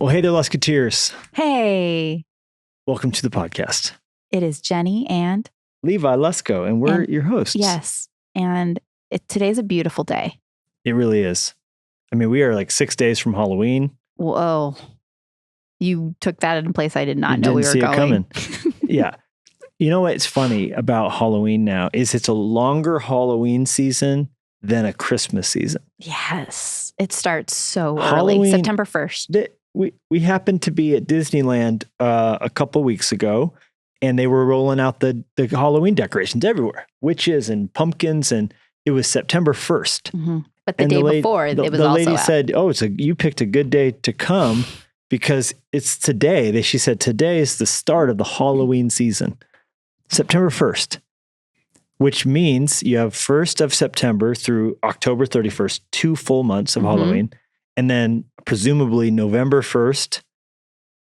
Well, hey there, Luskos. Hey, Welcome to the podcast. it is Jennie and Levi Lusko, and we're And- your hosts. yes, and today's a beautiful day. It really is. I mean, we are like 6 days from Halloween. Whoa, you took that in a place I did not You know we didn't were see it going. coming. Yeah. You know what's funny about Halloween now is it's a longer Halloween season than a Christmas season. Yes, it starts so Halloween- early, September 1st. We happened to be at Disneyland a couple weeks ago, and they were rolling out the Halloween decorations everywhere, witches and pumpkins, and it was September 1st. Mhm. But the And day the before, it was the also lady out. said, "Oh, you picked a good day to come because it's today." She said today is the start of the Halloween season, September 1st, which means you have 1st of September through October 31st, 2 full months of Mhm. Halloween, and then presumably November 1st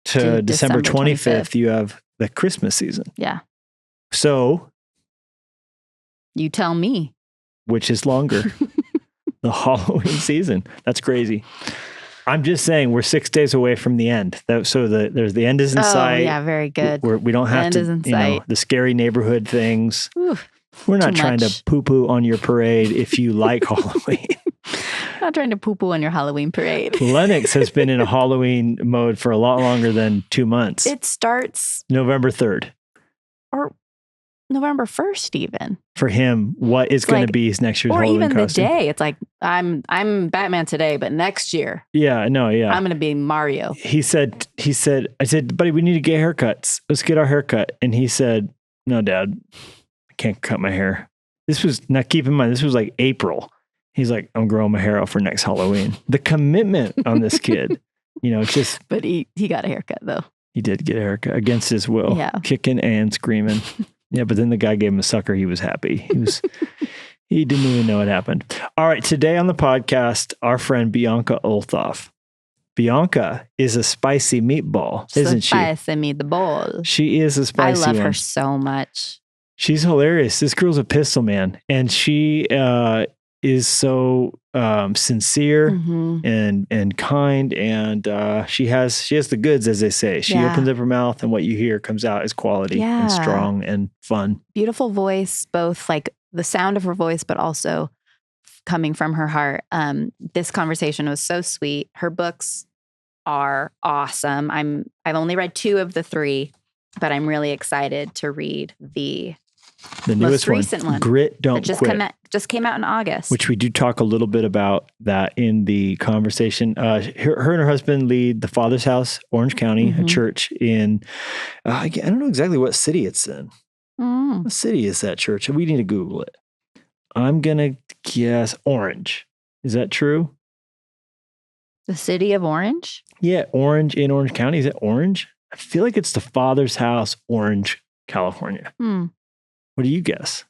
to To December December 25th, you have the Christmas season. Yeah, So, you tell me. which is longer? The Halloween season. That's crazy. I'm just saying we're 6 days away from the end. There's the end is in Oh, sight. yeah, very good. We don't have End to, is in you know, sight. the scary neighborhood things. Ooh, We're not too trying much. to poo-poo on your parade if you like Halloween. not trying to poo-poo on your Halloween parade. Lennox has been in a Halloween mode for a lot longer than 2 months. It starts November 3rd. or November 1st even. For him, what is It's going to like- be his next year's Or Halloween even costume? the day. It's like I'm Batman today, but next year Yeah, no, yeah. I'm gonna be Mario. I said, buddy, we need to get haircuts. Let's get our haircut. And he said, no, Dad, I can't cut my hair. This was, now keep in mind, this was like April. He's like, I'm growing my hair out for next Halloween. The commitment on this kid, it's just, But he got a haircut though. he did get a haircut against his will, Yeah. kicking and screaming. Yeah, but then the guy gave him a sucker. He was happy. He didn't even know it happened. All right, today on the podcast, our friend Bianca Olthoff. Bianca is a spicy meatball, isn't she? Spicy meatball. She is a spicy I love one. her so much. She's hilarious. This girl's a pistol, man. And she is so sincere Mhm. and kind. And she has the goods, as they say. She Yeah. opens up her mouth and what you hear comes out as quality Yeah. and strong and fun. Beautiful voice, both like the sound of her voice, but also coming from her heart. This conversation was so sweet. Her books are awesome. I've only read 2 of the 3, but I'm really excited to read the The newest recent one Grit, Don't that just Quit. came out in August. Which we do talk a little bit about that in the conversation. Her and her husband lead the Father's House, Orange County, a Mhm. church in, I don't know exactly what city it's in. Mm. What city is that church? We need to Google it. I'm going to guess Orange. Is that true? The city of Orange? Yeah, Orange in Orange County. Is it Orange? I feel like it's the Father's House, Orange, California. Hmm. What do you guess?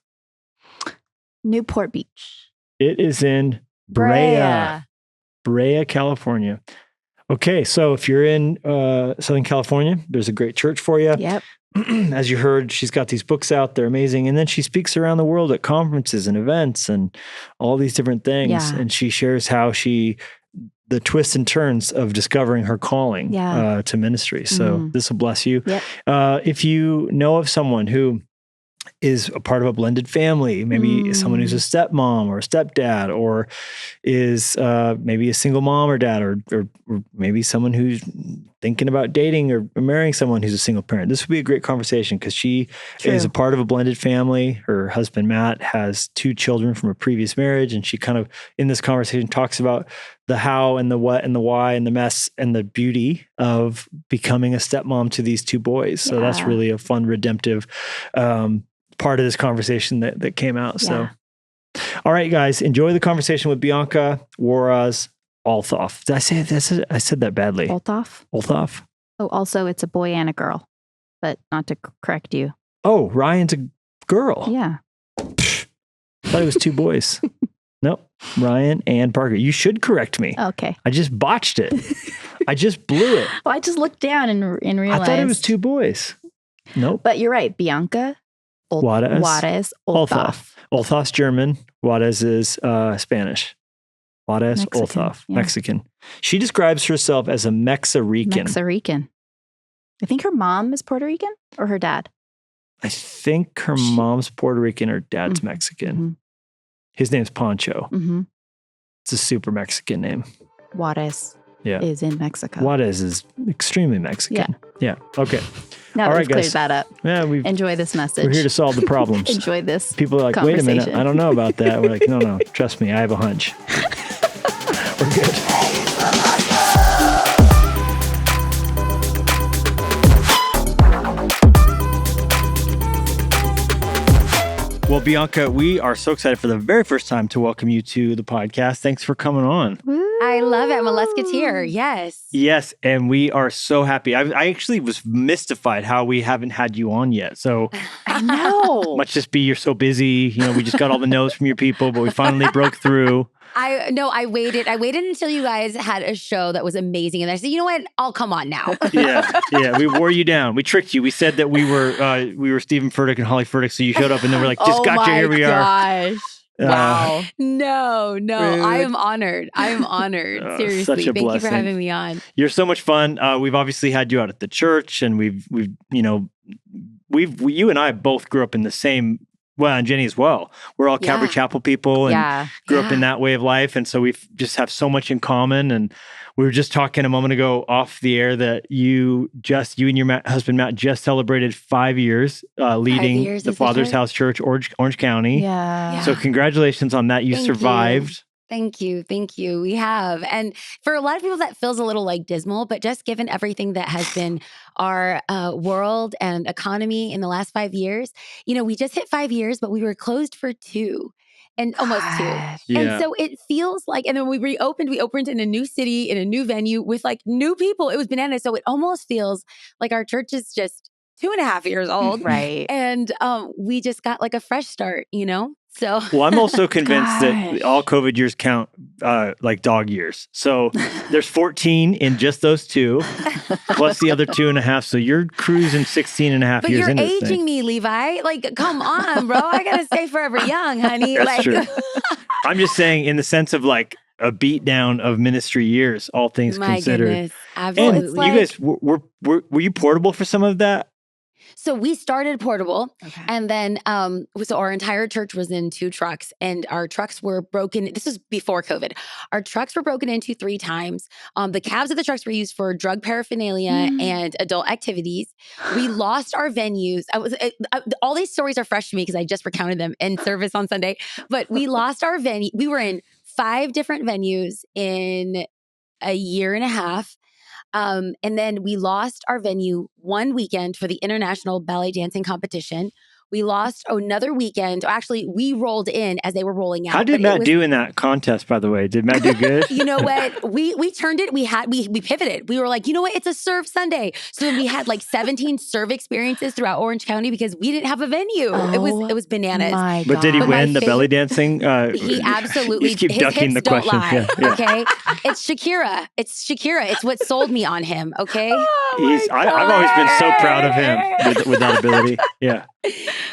Newport Beach. It is in Brea. Brea, California. Okay, so if you're in Southern California, there's a great church for you. Yep. As you heard, she's got these books out. They're amazing. And then she speaks around the world at conferences and events and all these different things. Yeah. And she shares how the twists and turns of discovering her calling to ministry. So this will bless you. Yep. If you know of someone who is a part of a blended family, maybe someone who's a stepmom or a stepdad, or is maybe a single mom or dad, or maybe someone who's thinking about dating or marrying someone who's a single parent. This would be a great conversation because she is a part of a blended family. Her husband, Matt, has 2 children from a previous marriage. And she kind of, in this conversation, talks about the how and the what and the why and the mess and the beauty of becoming a stepmom to these 2 boys. So that's really a fun, redemptive part of this conversation that came out. So, all right, guys, enjoy the conversation with Bianca Olthoff. Did I say that? I said that badly. Olthoff? Olthoff. Oh, also, it's a boy and a girl, but not to correct you. Oh, Ryan's a girl. Yeah. I thought it was 2 boys. Nope. Ryan and Parker. You should correct me. Okay. I just botched it. I just blew it. Well, I just looked down and realized. I thought it was 2 boys. Nope. But you're right. Bianca Juarez Olthoff. Olthoff's German. Juarez is Spanish. Juarez Olthoff, Mexican. She describes herself as a Mexa-Rican. Mexa-Rican. I think her mom is Puerto Rican or her dad. I think her mom's Puerto Rican, her dad's Mexican. Mm-hmm. His name's Pancho. Mm-hmm. It's a super Mexican name. Juarez is in Mexico. Juarez is extremely Mexican. Yeah. Okay. Now that we've cleared that up. Yeah, enjoy this message. We're here to solve the problems. Enjoy this. People are like, wait a minute, I don't know about that. We're like, no, trust me, I have a hunch. We're good. Well, Bianca, we are so excited for the very first time to welcome you to the podcast. Thanks for coming on. I love it. I'm a Luskatier. Yes. Yes. And we are so happy. I actually was mystified how we haven't had you on yet. So I know. Must just be you're so busy. We just got all the no's from your people, but we finally broke through. I waited until you guys had a show that was amazing. And I said, you know what? I'll come on now. Yeah. We wore you down. We tricked you. We said that we were Stephen Furtick and Holly Furtick. So you showed up and then we're like, just got you. Here we are. Wow. No. Rude. I am honored. Seriously. Such a blessing. Thank you for having me on. You're so much fun. We've obviously had you out at the church and you and I both grew up in the same, well, and Jennie as well. We're all Calvary Chapel people and grew up in that way of life. And so we just have so much in common. And we were just talking a moment ago off the air that you and your husband, Matt, just celebrated 5 years leading the Father's House Church, Orange County. Yeah. So congratulations on that. You survived. Thank you. We have. And for a lot of people, that feels a little like dismal, but just given everything that has been our world and economy in the last 5 years, we just hit 5 years, but we were closed for 2. And almost 2. Yeah. And so it feels like, and then we opened in a new city, in a new venue with like new people. It was bananas. So it almost feels like our church is just 2.5 years old. Right. And we just got like a fresh start, So, well, I'm also convinced that all COVID years count like dog years. So there's 14 in just those 2, plus the other 2.5. So you're cruising 16 and a half years into this thing. But you're aging me, Levi. Like, come on, bro. I got to stay forever young, honey. That's true. I'm just saying in the sense of like a beat down of ministry years, all things considered. Goodness. Absolutely. And you guys, were you portable for some of that? So we started portable, and then so our entire church was in 2 trucks, and our trucks were broken. This was before COVID. Our trucks were broken into 3 times. The cabs of the trucks were used for drug paraphernalia and adult activities. We lost our venues. All these stories are fresh to me because I just recounted them in service on Sunday. But we lost our venue. We were in 5 different venues in a year and a half. And then we lost our venue one weekend for the International Ballet Dancing Competition. We lost another weekend. Actually, we rolled in as they were rolling out. How did Matt do in that contest, by the way? Did Matt do good? You know what? We turned it. We pivoted. We were like, you know what? It's a serve Sunday. So then we had like 17 serve experiences throughout Orange County because we didn't have a venue. It was bananas. But did he win the belly dancing? He absolutely. You keep ducking the question. Yeah. Okay. It's Shakira. It's what sold me on him. Okay. I've always been so proud of him with that ability. Yeah.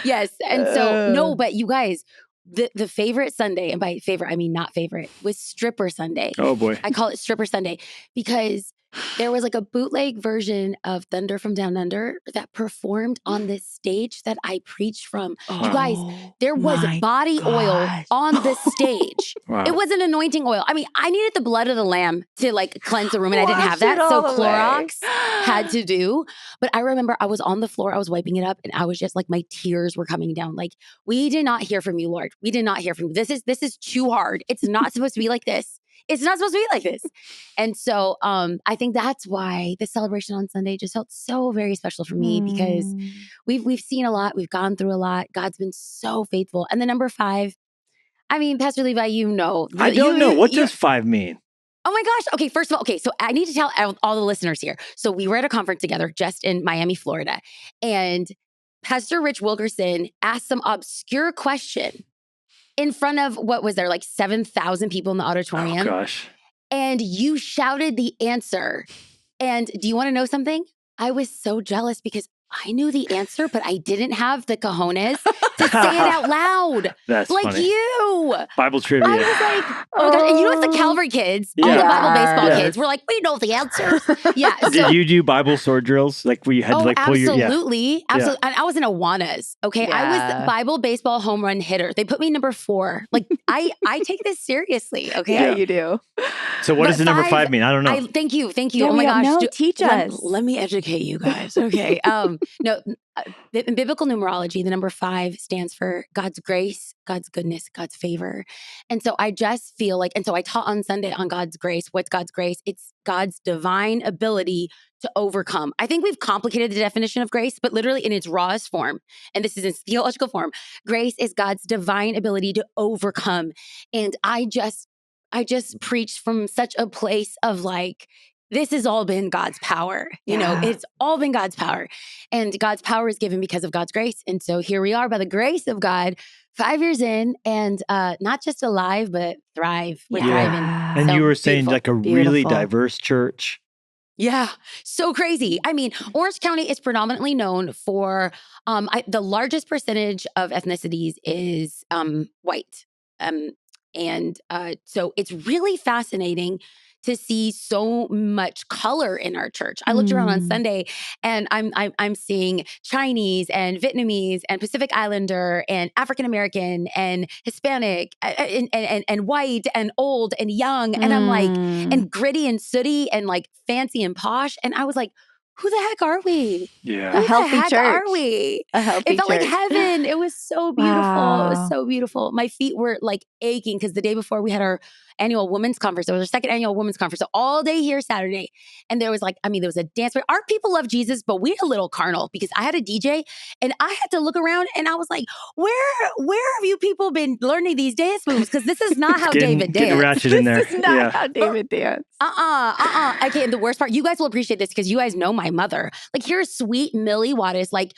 Yes. And so, no, but you guys, the favorite Sunday, and by favorite, I mean not favorite, was Stripper Sunday. Oh boy. I call it Stripper Sunday because there was like a bootleg version of Thunder from Down Under that performed on this stage that I preached from. You guys, there was body oil on the stage. Wow. It wasn't anointing oil. I mean, I needed the blood of the lamb to like cleanse the room and I didn't have that. So Clorox had to do. But I remember I was on the floor, I was wiping it up and I was just like, my tears were coming down. Like, we did not hear from you, Lord. We did not hear from you. This is too hard. It's not supposed to be like this. It's not supposed to be like this. And so I think that's why the celebration on Sunday just felt so very special for me because we've seen a lot. We've gone through a lot. God's been so faithful. And then number 5, I mean, Pastor Levi, you know. I don't know. What does 5 mean? Oh my gosh. Okay, first of all, so I need to tell all the listeners here. So we were at a conference together just in Miami, Florida. And Pastor Rich Wilkerson asked some obscure question in front of, what was there, like 7,000 people in the auditorium? Oh, gosh. And you shouted the answer. And do you want to know something? I was so jealous because I knew the answer, but I didn't have the cojones to say it out loud. That's like funny. you. Bible trivia. I was like, oh my gosh. And you know what? The Calvary kids, all the Bible baseball kids, were like, we know the answers. Yeah. So, did you do Bible sword drills? Like where you had to like pull your... Absolutely. Absolutely. And I was in Awanas. Okay. I was the Bible baseball home run hitter. They put me number 4. Like I take this seriously. Okay. Yeah, you do. So what does the number 5 mean? I don't know. Thank you. Yeah, oh my gosh. No, teach us. Let me educate you guys. Okay. No, in biblical numerology, the number 5 stands for God's grace, God's goodness, God's favor. And so I just feel like, and so I taught on Sunday on God's grace. What's God's grace? It's God's divine ability to overcome. I think we've complicated the definition of grace, but literally in its rawest form, and this is in theological form, grace is God's divine ability to overcome. And I just preached from such a place of like, this has all been God's power. You know, it's all been God's power. And God's power is given because of God's grace. And so here we are by the grace of God, 5 years in, and not just alive, but thrive. We're thriving. And so, you were saying like a really diverse church. Yeah, so crazy. I mean, Orange County is predominantly known for the largest percentage of ethnicities is white. So it's really fascinating to see so much color in our church. I looked around on Sunday and I'm seeing Chinese and Vietnamese and Pacific Islander and African American and Hispanic and white and old and young. And I'm like, and gritty and sooty and like fancy and posh. And I was like, who the heck are we? Yeah. Who a healthy the heck church. Are we? A healthy It felt church. like heaven. It was so beautiful. Wow. It was so beautiful. My feet were like aching because the day before we had our annual women's conference. There was our second annual women's conference. So all day here Saturday. And there was like, there was a dance. Our people love Jesus, but we're a little carnal because I had a DJ and I had to look around and I was like, where have you people been learning these dance moves? Because this is not how David danced. Getting ratchet in there. This is not how David danced. Okay, and the worst part, you guys will appreciate this because you guys know my mother. Like here's sweet Millie Wattis, like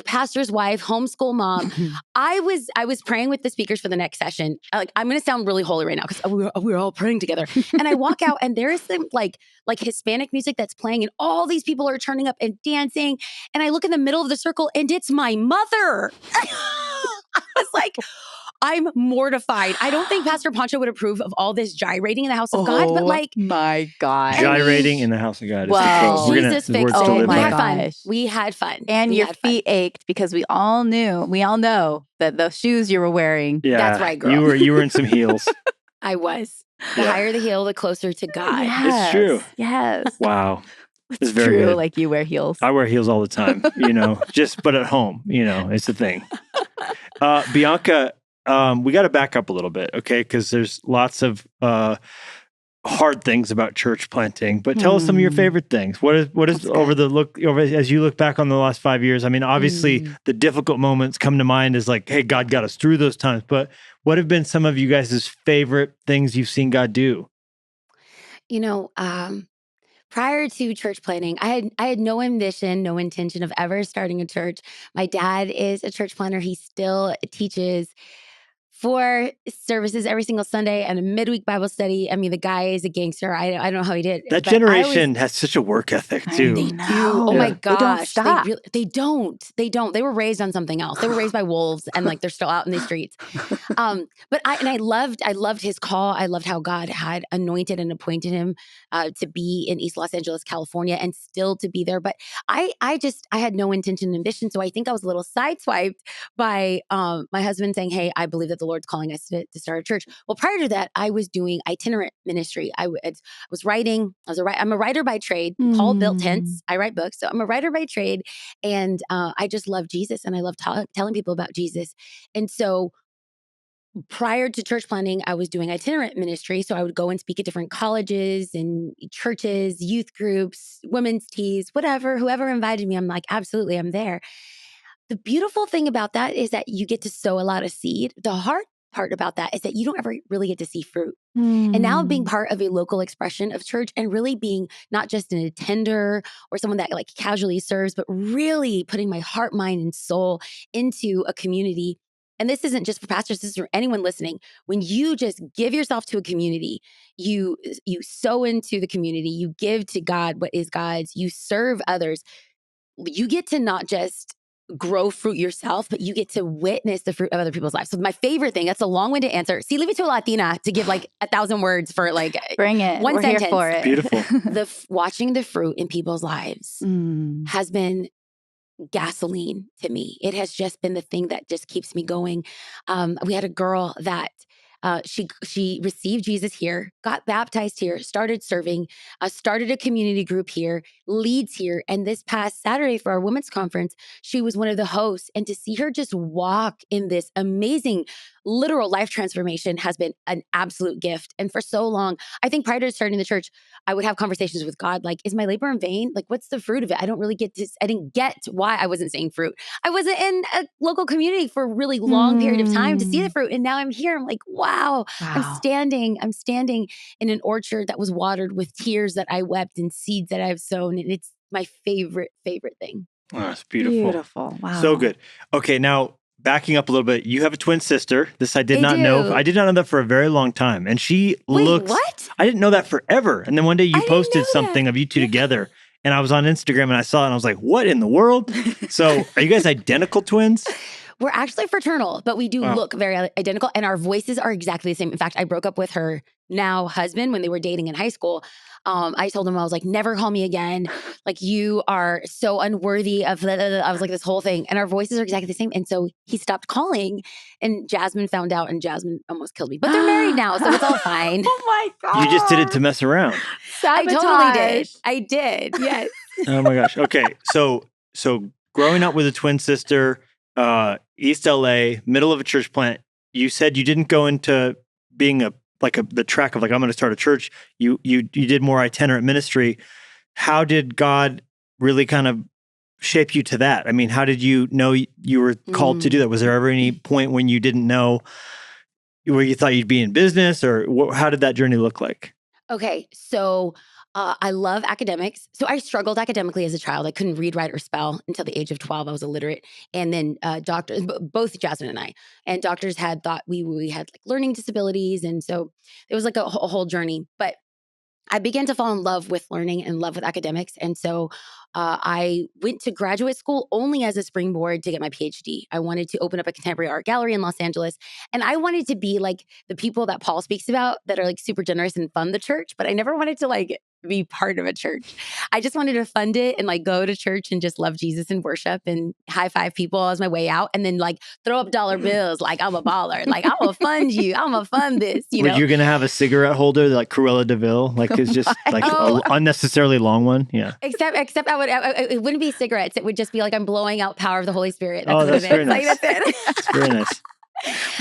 pastor's wife, homeschool mom. I was praying with the speakers for the next session. Like I'm gonna sound really holy right now because we're all praying together. And I walk out and there is some like Hispanic music that's playing and all these people are turning up and dancing. And I look in the middle of the circle and it's my mother. I was like, I'm mortified. I don't think Pastor Poncho would approve of all this gyrating in the house of God, but like, my God, gyrating in the house of God. Well, Jesus fixed it. Oh my gosh, we had fun, and your feet ached because we all know that the shoes you were wearing. Yeah, that's right, girl. You were in some heels. I was. The higher the heel, the closer to God. Yes, it's true. Yes. Wow. It's very true. Good. Like you wear heels. I wear heels all the time, but at home, it's the thing. Bianca, we got to back up a little bit, okay? Because there's lots of hard things about church planting, but tell us some of your favorite things. What is as you look back on the last 5 years? I mean, obviously the difficult moments come to mind as like, hey, God got us through those times. But what have been some of you guys' favorite things you've seen God do? Prior to church planting, I had no ambition, no intention of ever starting a church. My dad is a church planter. He still teaches 4 services every single Sunday and a midweek Bible study. I mean, the guy is a gangster. I don't know how he did. That generation has such a work ethic too. They do. Oh my gosh. They don't stop. They don't. They were raised on something else. They were raised by wolves and like they're still out in the streets. But I loved his call. I loved how God had anointed and appointed him to be in East Los Angeles, California, and still to be there. But I had no intention and ambition. So I think I was a little sideswiped by my husband saying, hey, I believe that the Lord's calling us to start a church. Well, prior to that, I was doing itinerant ministry. I was writing. I'm a writer by trade. Paul built tents. I write books. So I'm a writer by trade. And I just love Jesus and I love telling people about Jesus. And so prior to church planting, I was doing itinerant ministry. So I would go and speak at different colleges and churches, youth groups, women's teas, whoever invited me. I'm like, absolutely, I'm there. The beautiful thing about that is that you get to sow a lot of seed. The hard part about that is that you don't ever really get to see fruit. And now being part of a local expression of church and really being not just an attender or someone that like casually serves, but really putting my heart, mind, and soul into a community. And this isn't just for pastors, this is for anyone listening. When you just give yourself to a community, you sow into the community, you give to God what is God's, you serve others. you get to not just grow fruit yourself, but you get to witness the fruit of other people's lives. So my favorite thing, that's a long-winded answer. See, leave it to a Latina to give like 1,000 words for like bring it. One We're sentence. Here for it. Beautiful. Watching the fruit in people's lives has been gasoline to me. It has just been the thing that just keeps me going. We had a girl that she received Jesus here, got baptized here, started serving, started a community group here, leads here. And this past Saturday for our women's conference, she was one of the hosts. And to see her just walk in this amazing literal life transformation has been an absolute gift. And for so long, I think prior to starting the church, I would have conversations with God, like, is my labor in vain? Like, what's the fruit of it? I didn't get why I wasn't seeing fruit. I wasn't in a local community for a really long period of time to see the fruit. And now I'm here. I'm like, wow. I'm standing in an orchard that was watered with tears that I wept and seeds that I've sown. And it's my favorite thing. Oh, that's beautiful. Beautiful. Wow. So good. Okay, now backing up a little bit, you have a twin sister. This I did not know. I did not know that for a very long time. And she looks. What? I didn't know that forever. And then one day you posted something of you two together. And I was on Instagram and I saw it and I was like, what in the world? So are you guys identical twins? We're actually fraternal, but we do look very identical. And our voices are exactly the same. In fact, I broke up with her now husband when they were dating in high school. I told him, I was like, never call me again. Like, you are so unworthy of I was like, this whole thing. And our voices are exactly the same. And so he stopped calling and Jasmine found out and Jasmine almost killed me. But they're married now, so it's all fine. Oh my God. You just did it to mess around. Sabotage. I totally did. I did. Yes. Oh my gosh. Okay. So growing up with a twin sister, East LA, middle of a church plant, you said you didn't go into being the track of like, I'm going to start a church. You did more itinerant ministry. How did God really kind of shape you to that? I mean, how did you know you were called to do that? Was there ever any point when you didn't know where you thought you'd be in business, or how did that journey look like? Okay. So I love academics. So I struggled academically as a child. I couldn't read, write, or spell until the age of 12. I was illiterate. And then doctors, both Jasmine and I, and doctors had thought we had like learning disabilities. And so it was like a whole journey. But I began to fall in love with learning and love with academics. And so I went to graduate school only as a springboard to get my PhD. I wanted to open up a contemporary art gallery in Los Angeles. And I wanted to be like the people that Paul speaks about that are like super generous and fund the church. But I never wanted to like be part of a church. I just wanted to fund it and like go to church and just love Jesus and worship and high five people as my way out. And then like throw up dollar bills like I'm a baller. Like, I'm going to fund you. I'm going to fund this. You know? Were you going to have a cigarette holder like Cruella de Vil? Like it's just like an unnecessarily long one? Yeah. Except it wouldn't be cigarettes. It would just be like I'm blowing out power of the Holy Spirit. That's very nice. Like, that's it. That's very nice.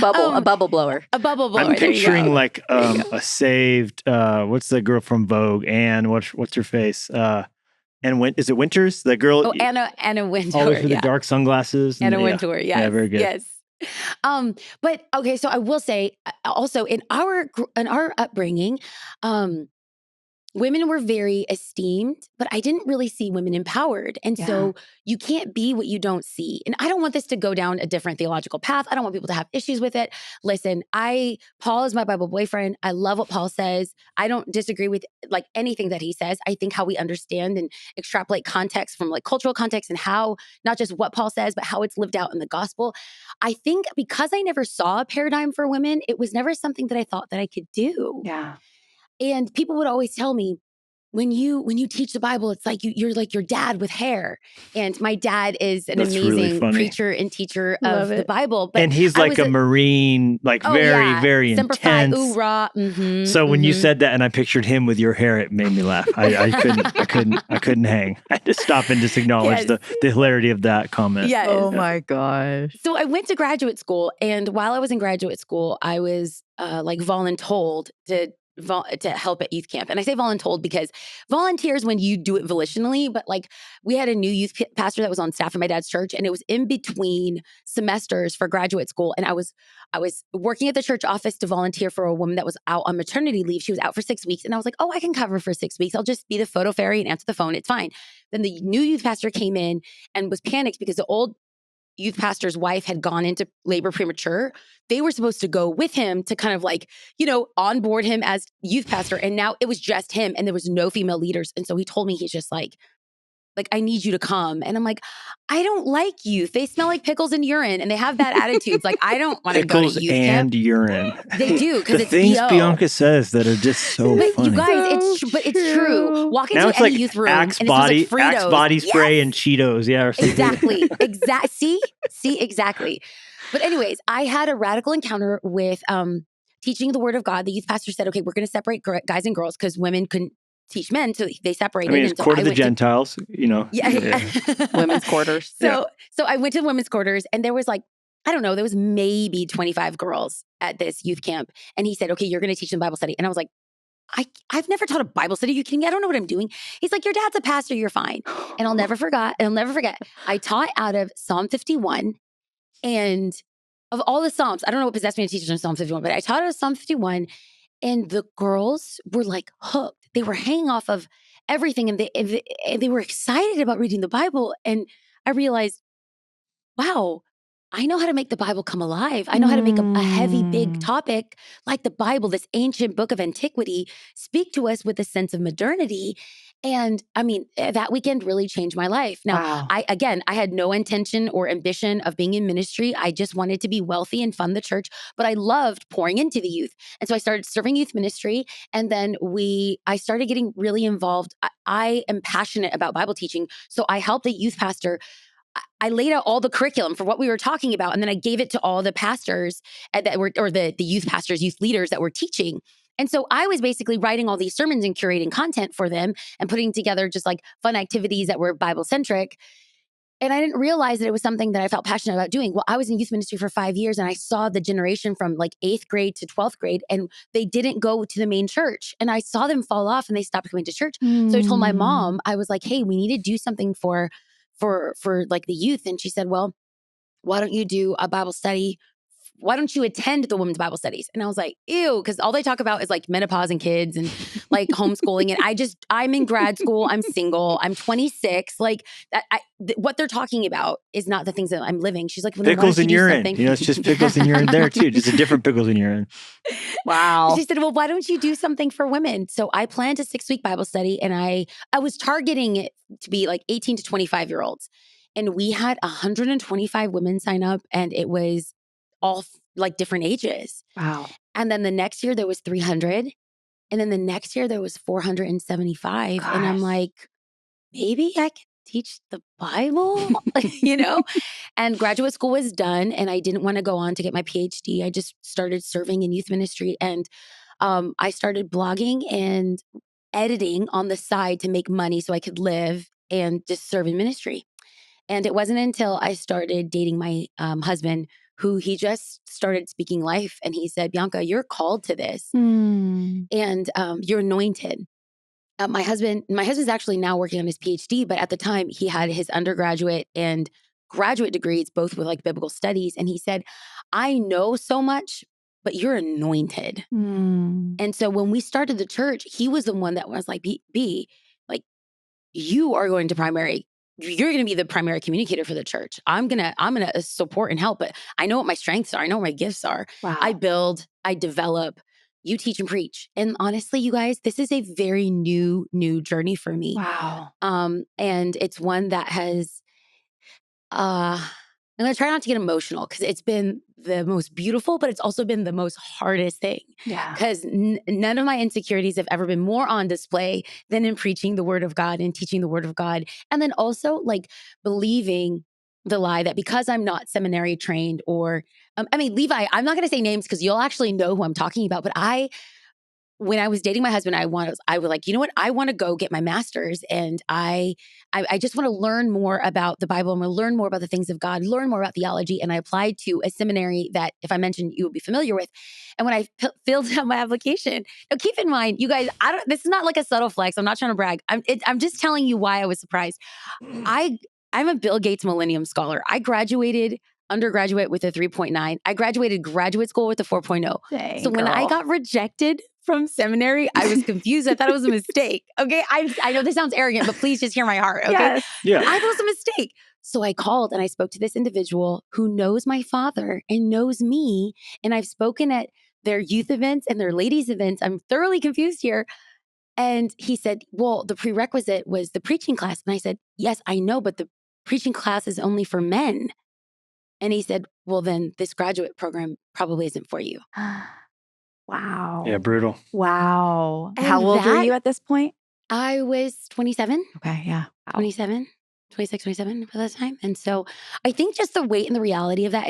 A bubble blower. A bubble blower. I'm picturing like a saved, what's the girl from Vogue? Anne, what's her face? And is it Winters? The girl. Oh, Anna Wintour. Always with the dark sunglasses. Anna Wintour, yes. Yeah, very good. Yes. But okay, so I will say also in our upbringing, women were very esteemed, but I didn't really see women empowered. And so you can't be what you don't see. And I don't want this to go down a different theological path. I don't want people to have issues with it. Listen, Paul is my Bible boyfriend. I love what Paul says. I don't disagree with like anything that he says. I think how we understand and extrapolate context from like cultural context and how, not just what Paul says, but how it's lived out in the gospel. I think because I never saw a paradigm for women, it was never something that I thought that I could do. Yeah. And people would always tell me, when you teach the Bible, it's like you're like your dad with hair. And my dad is an amazing preacher and teacher of the Bible. But and he's like a Marine, like very Semper intense. Fi, rah, so when you said that and I pictured him with your hair, it made me laugh. I couldn't hang. I had to stop and just acknowledge the hilarity of that comment. Yes. Oh my gosh. So I went to graduate school, and while I was in graduate school, I was like voluntold to help at youth camp. And I say voluntold because volunteers when you do it volitionally, but like we had a new youth pastor that was on staff in my dad's church, and it was in between semesters for graduate school. And I was working at the church office to volunteer for a woman that was out on maternity leave. She was out for 6 weeks. And I was like, oh, I can cover for 6 weeks. I'll just be the photo fairy and answer the phone. It's fine. Then the new youth pastor came in and was panicked because the old youth pastor's wife had gone into labor premature. They were supposed to go with him to kind of like, onboard him as youth pastor. And now it was just him and there was no female leaders. And so he told me, he's just like, Like, I need you to come. And I'm like, I don't like youth. They smell like pickles and urine and they have bad attitudes. Like, I don't want to go to Pickles youth and camp. urine. They do, because The it's things BO. Bianca says that are just so But funny. you guys, it's true. Walk into Now it's any like youth room Axe and it smells body, like Fritos. Axe body spray and Cheetos. Yeah. Or something. Exactly. See, exactly. But anyways, I had a radical encounter with teaching the word of God. The youth pastor said, okay, we're going to separate guys and girls because women couldn't teach men. So they separated. I mean, it's and so court I of the went to- Gentiles, you know. Yeah. Women's quarters. So I went to the women's quarters and there was like, I don't know, there was maybe 25 girls at this youth camp. And he said, okay, you're going to teach them Bible study. And I was like, I've never taught a Bible study. You kidding me? I don't know what I'm doing. He's like, your dad's a pastor. You're fine. And I'll never forget. I taught out of Psalm 51. And of all the Psalms, I don't know what possessed me to teach on Psalm 51, but I taught out of Psalm 51. And the girls were like hooked. They were hanging off of everything. And they were excited about reading the Bible. And I realized, wow, I know how to make the Bible come alive. I know how to make a heavy, big topic like the Bible, this ancient book of antiquity, speak to us with a sense of modernity. And I mean, that weekend really changed my life. Now, I had no intention or ambition of being in ministry. I just wanted to be wealthy and fund the church, but I loved pouring into the youth. And so I started serving youth ministry. And then I started getting really involved. I am passionate about Bible teaching. So I helped a youth pastor. I laid out all the curriculum for what we were talking about. And then I gave it to all the pastors the youth pastors, youth leaders that were teaching. And so I was basically writing all these sermons and curating content for them and putting together just like fun activities that were Bible centric. And I didn't realize that it was something that I felt passionate about doing. Well, I was in youth ministry for 5 years and I saw the generation from like 8th grade to 12th grade and they didn't go to the main church. And I saw them fall off and they stopped coming to church. So I told my mom, I was like, hey, we need to do something for like the youth. And she said, well, why don't you do a Bible study? Why don't you attend the women's Bible studies? And I was like, ew, because all they talk about is like menopause and kids and like homeschooling. And I'm in grad school. I'm single. I'm 26. Like what they're talking about is not the things that I'm living. She's like, well, pickles and urine. You know, it's just pickles and urine there too. Just a different pickles and urine. Wow. She said, well, why don't you do something for women? So I planned a 6-week Bible study and I was targeting it to be like 18 to 25-year-olds. And we had 125 women sign up and it was all like different ages. Wow. And then the next year there was 300. And then the next year there was 475. Gosh. And I'm like, maybe I can teach the Bible, you know? And graduate school was done and I didn't want to go on to get my PhD. I just started serving in youth ministry and I started blogging and editing on the side to make money so I could live and just serve in ministry. And it wasn't until I started dating my husband who he just started speaking life. And he said, Bianca, you're called to this and you're anointed. My husband's actually now working on his PhD, but at the time he had his undergraduate and graduate degrees, both with like biblical studies. And he said, I know so much, but you're anointed. And so when we started the church, he was the one that was like, B, like you are going to you're going to be the primary communicator for the church. I'm going to support and help, but I know what my strengths are. I know what my gifts are. Wow. I build, I develop, you teach and preach. And honestly, you guys, this is a very new journey for me. Wow. And it's one that has, I'm going to try not to get emotional because it's been the most beautiful, but it's also been the most hardest thing. Yeah. Because none of my insecurities have ever been more on display than in preaching the word of God and teaching the word of God. And then also like believing the lie that because I'm not seminary trained or, Levi, I'm not going to say names because you'll actually know who I'm talking about, but when I was dating my husband, I was like, you know what? I want to go get my master's and I just want to learn more about the Bible. I'm going to learn more about the things of God, learn more about theology. And I applied to a seminary that, if I mentioned, you would be familiar with. And when I filled out my application, now keep in mind, you guys, this is not like a subtle flex. I'm not trying to brag. I'm just telling you why I was surprised. I'm a Bill Gates Millennium Scholar. I graduated undergraduate with a 3.9. I graduated graduate school with a 4.0. Dang, so when I got rejected from seminary, I was confused. I thought it was a mistake. Okay. I know this sounds arrogant, but please just hear my heart. Okay. Yes. Yeah. I thought it was a mistake. So I called and I spoke to this individual who knows my father and knows me. And I've spoken at their youth events and their ladies events. I'm thoroughly confused here. And he said, well, the prerequisite was the preaching class. And I said, yes, I know, but the preaching class is only for men. And he said, well, then this graduate program probably isn't for you. Wow. Yeah, brutal. Wow. And How old were you at this point? I was 27. Okay, yeah. Wow. 26, 27 by that time. And so I think just the weight and the reality of that,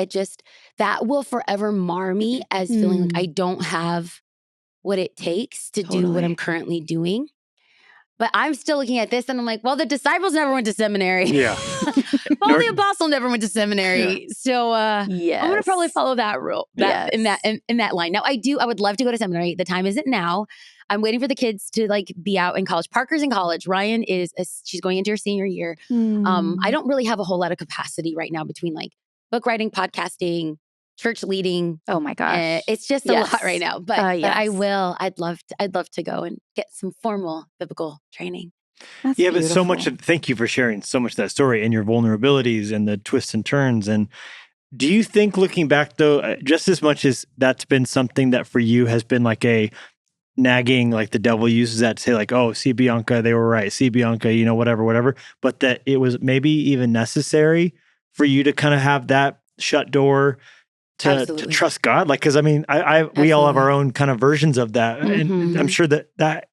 that will forever mar me as feeling like I don't have what it takes to do what I'm currently doing. But I'm still looking at this and I'm like, well, the disciples never went to seminary. Yeah. Paul the apostle never went to seminary. Yeah. So I'm going to probably follow that rule in that line. Now I would love to go to seminary. The time isn't now. I'm waiting for the kids to like be out in college. Parker's in college. Ryan she's going into her senior year. I don't really have a whole lot of capacity right now between like book writing, podcasting, church leading. Oh my gosh. It's just a lot right now, but I will. I'd love to go and get some formal biblical training. That's beautiful. But so much thank you for sharing so much of that story and your vulnerabilities and the twists and turns. And do you think, looking back though, just as much as that's been something that for you has been like a nagging, like the devil uses that to say like, oh, see Bianca, they were right. See Bianca, whatever, but that it was maybe even necessary for you to kind of have that shut door to trust God? Like, cause I mean, we all have our own kind of versions of that. And I'm sure that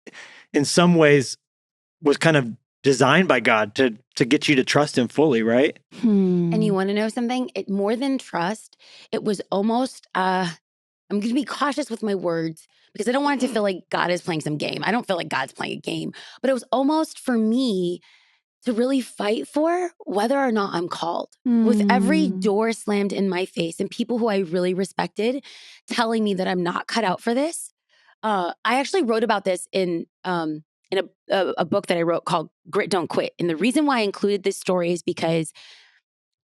in some ways was kind of designed by God to get you to trust him fully, right? And you want to know something? It more than trust, it was almost, I'm going to be cautious with my words because I don't want it to feel like God is playing some game. I don't feel like God's playing a game, but it was almost for me to really fight for whether or not I'm called. With every door slammed in my face and people who I really respected telling me that I'm not cut out for this. I actually wrote about this in a book that I wrote called Grit Don't Quit. And the reason why I included this story is because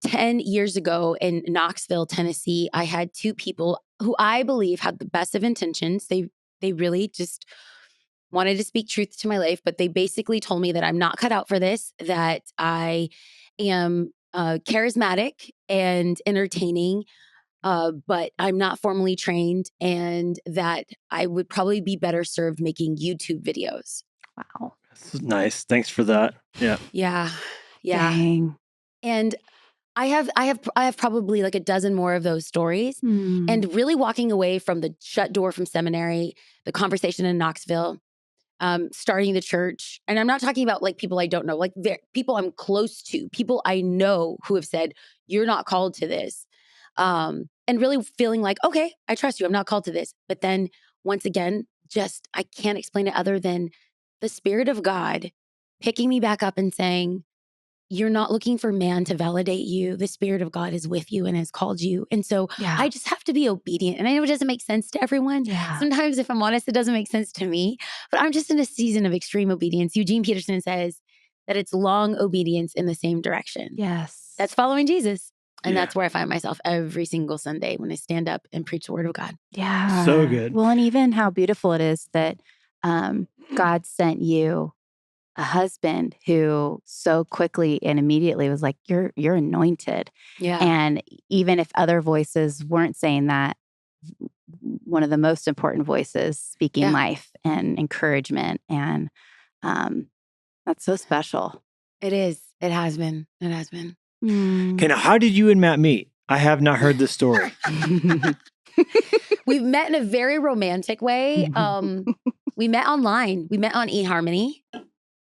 10 years ago in Knoxville, Tennessee, I had two people who I believe had the best of intentions. They really just wanted to speak truth to my life, but they basically told me that I'm not cut out for this, that I am charismatic and entertaining, but I'm not formally trained, and that I would probably be better served making YouTube videos. Wow. That's nice. Thanks for that. Yeah. Yeah. Dang. And I have probably like a dozen more of those stories. And really walking away from the shut door from seminary, the conversation in Knoxville, starting the church. And I'm not talking about like people I don't know, like people I'm close to, people I know who have said, you're not called to this. And really feeling like, okay, I trust you. I'm not called to this. But then once again, I can't explain it other than the Spirit of God picking me back up and saying, you're not looking for man to validate you. The Spirit of God is with you and has called you. And so I just have to be obedient. And I know it doesn't make sense to everyone. Yeah. Sometimes, if I'm honest, it doesn't make sense to me. But I'm just in a season of extreme obedience. Eugene Peterson says that it's long obedience in the same direction. Yes. That's following Jesus. And that's where I find myself every single Sunday when I stand up and preach the word of God. Yeah. So good. Well, and even how beautiful it is that God sent you a husband who so quickly and immediately was like, you're anointed. Yeah. And even if other voices weren't saying that, one of the most important voices speaking life and encouragement. And that's so special. It is. It has been. It has been. Okay, now how did you and Matt meet? I have not heard this story. We've met in a very romantic way. We met online. We met on eHarmony.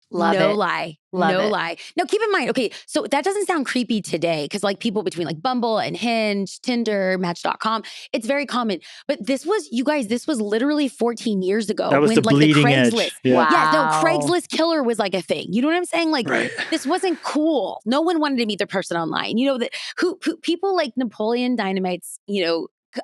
Love no it. lie. Love no it. lie. Now, keep in mind, okay, so that doesn't sound creepy today because like people between like Bumble and Hinge, Tinder, Match.com, it's very common. But this was, you guys, this was literally 14 years ago. That was the like bleeding the edge. Craigslist. Yeah. Wow. Yeah, no, Craigslist killer was like a thing. You know what I'm saying? Like this wasn't cool. No one wanted to meet their person online. You know, that who people like Napoleon Dynamite's,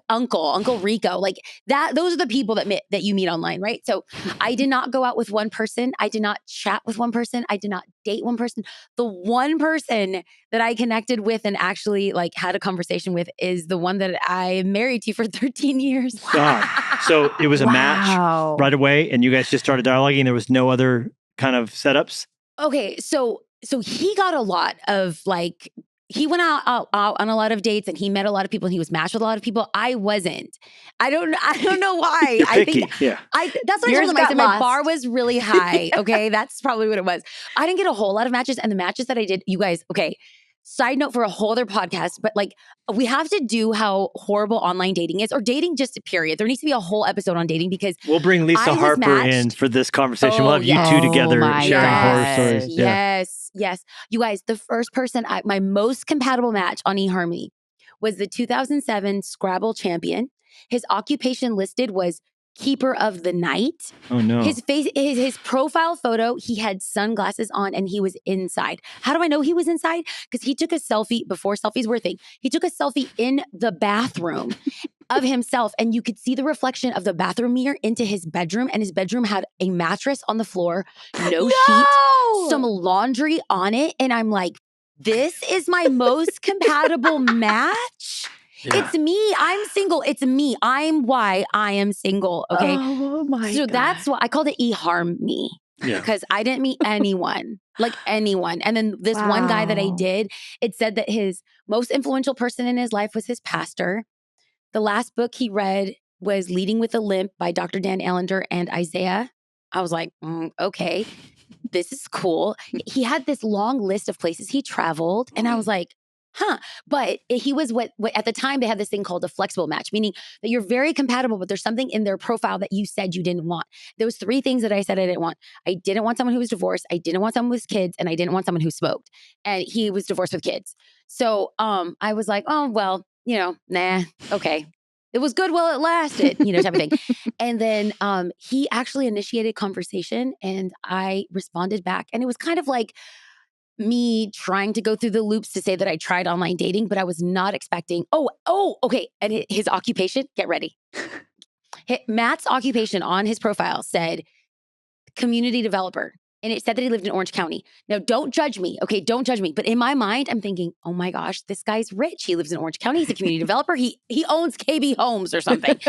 Uncle Rico, like that, those are the people that you meet online, right? So I did not go out with one person. I did not chat with one person. I did not date one person. The one person that I connected with and actually like had a conversation with is the one that I am married to for 13 years. God. So it was a match right away and you guys just started dialoguing. There was no other kind of setups? Okay. So he got a lot of like, he went out on a lot of dates and he met a lot of people and he was matched with a lot of people. I wasn't. I don't know why. You're I picky. think Yeah. that's what I told him. I said my bar was really high. Okay. That's probably what it was. I didn't get a whole lot of matches, and the matches that I did, you guys, okay. Side note for a whole other podcast, but like we have to do how horrible online dating is, or dating just period. There needs to be a whole episode on dating because we'll bring Lisa Harper in for this conversation. We'll have you two together sharing horror stories. Yes. You guys, the first person, my most compatible match on eHarmony was the 2007 Scrabble champion. His occupation listed was keeper of the night. Oh no. His profile photo, he had sunglasses on and he was inside. How do I know he was inside? Because he took a selfie before selfies were a thing. He took a selfie in the bathroom of himself, and you could see the reflection of the bathroom mirror into his bedroom, and his bedroom had a mattress on the floor, no sheet, some laundry on it, and I'm like, this is my most compatible match. Yeah. It's me. I'm single. It's me. I'm why I am single. Okay. Oh my God. So that's why I called it eHarm me. Yeah. Because I didn't meet anyone, like anyone. And then this one guy that I did, it said that his most influential person in his life was his pastor. The last book he read was Leading with a Limp by Dr. Dan Allender and Isaiah. I was like, okay, this is cool. He had this long list of places he traveled. And I was like, but he was what at the time they had this thing called a flexible match, meaning that you're very compatible, but there's something in their profile that you said you didn't want. There was 3 things that I said I didn't want. I didn't want someone who was divorced. I didn't want someone with kids, and I didn't want someone who smoked. And he was divorced with kids. So I was like, oh, well, nah, okay. It was good while it lasted, type of thing. And then he actually initiated conversation and I responded back. And it was kind of like me trying to go through the loops to say that I tried online dating, but I was not expecting, okay. And his occupation, get ready. Matt's occupation on his profile said community developer. And it said that he lived in Orange County. Now, don't judge me. Okay, don't judge me. But in my mind, I'm thinking, oh my gosh, this guy's rich. He lives in Orange County. He's a community developer. He owns KB Homes or something.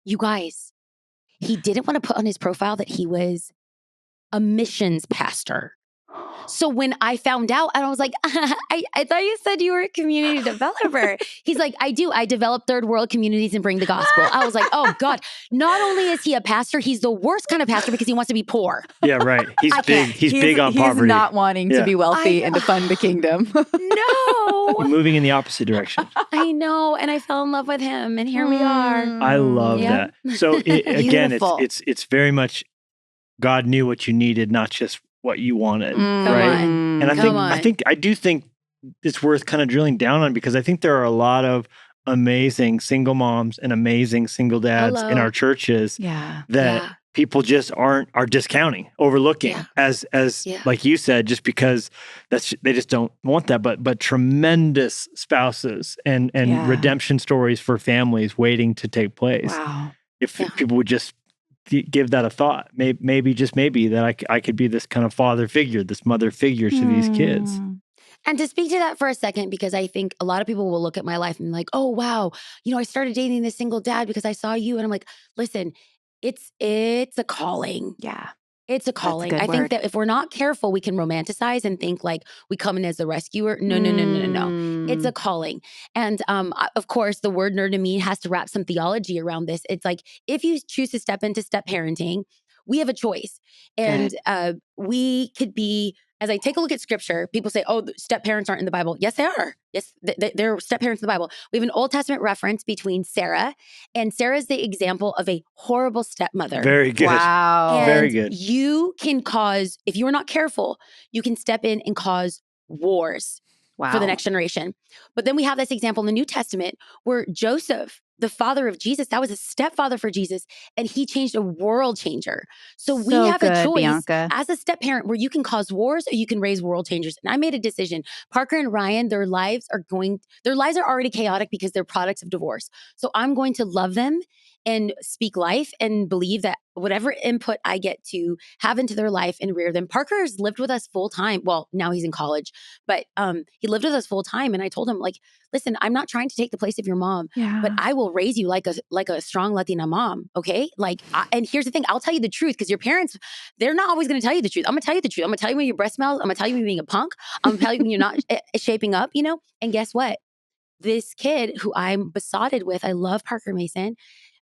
You guys, he didn't want to put on his profile that he was a missions pastor. So when I found out, and I was like, I thought you said you were a community developer. He's like, I do. I develop third world communities and bring the gospel. I was like, oh God, not only is he a pastor, he's the worst kind of pastor because he wants to be poor. Yeah, right. He's big. He's big on poverty. He's not wanting to be wealthy and to fund the kingdom. No. You're moving in the opposite direction. I know. And I fell in love with him. And here we are. I love that. So again, it's very much God knew what you needed, not just what you wanted, right? And I do think it's worth kind of drilling down on, because I think there are a lot of amazing single moms and amazing single dads in our churches that people just are discounting, overlooking as like you said, just because they just don't want that, but tremendous spouses and redemption stories for families waiting to take place. Wow. If people would just give that a thought, maybe that I could be this kind of father figure, this mother figure to these kids. And to speak to that for a second, because I think a lot of people will look at my life and be like, oh, wow, I started dating this single dad because I saw you. And I'm like, listen, it's a calling. Yeah. It's a calling. I think that if we're not careful, we can romanticize and think like we come in as the rescuer. No. It's a calling. And of course, the word nerd to me has to wrap some theology around this. It's like, if you choose to step into step parenting, we have a choice. And we could be, as I take a look at scripture, people say, oh, step parents aren't in the Bible. Yes, they are. Yes, they're step parents in the Bible. We have an Old Testament reference between Sarah, and Sarah is the example of a horrible stepmother. Very good. Wow. And very good. You can cause, if you are not careful, you can step in and cause wars for the next generation. But then we have this example in the New Testament where Joseph, the father of Jesus, that was a stepfather for Jesus, and he changed a world changer. So we have a choice, Bianca, as a step parent, where you can cause wars or you can raise world changers. And I made a decision. Parker and Ryan, their lives are already chaotic because they're products of divorce. So I'm going to love them and speak life and believe that whatever input I get to have into their life and rear them. Parker's lived with us full time. Well, now he's in college, but he lived with us full time. And I told him, like, listen, I'm not trying to take the place of your mom, but I will raise you like a strong Latina mom. Okay. Like, and here's the thing, I'll tell you the truth, because your parents, they're not always going to tell you the truth. I'm going to tell you the truth. I'm going to tell you when your breath smells. I'm going to tell you when you're being a punk. I'm going to tell you when you're not shaping up, you know? And guess what? This kid who I'm besotted with, I love Parker Mason.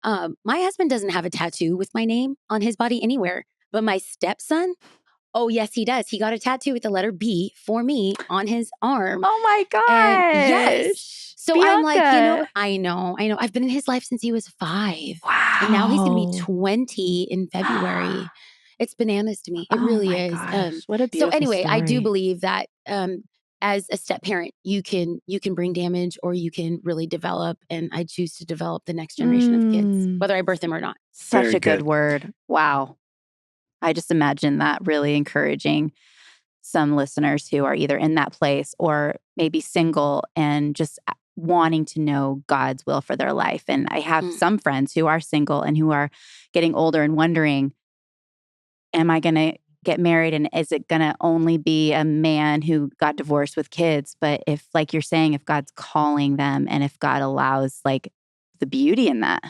My husband doesn't have a tattoo with my name on his body anywhere, but my stepson, oh yes, he does. He got a tattoo with the letter B for me on his arm. Oh my gosh. And yes. So Bianca. I'm like, I know. I've been in his life since he was 5. Wow. And now he's going to be 20 in February. It's bananas to me. It really is. Gosh, what a beautiful So anyway, story. I do believe that as a step parent, you can bring damage, or you can really develop. And I choose to develop the next generation of kids, whether I birth them or not. Such Very a good word. Wow. I just imagine that really encouraging some listeners who are either in that place or maybe single and just wanting to know God's will for their life. And I have some friends who are single and who are getting older and wondering, am I going to get married, and is it going to only be a man who got divorced with kids? But if, like you're saying, if God's calling them and if God allows like the beauty in that,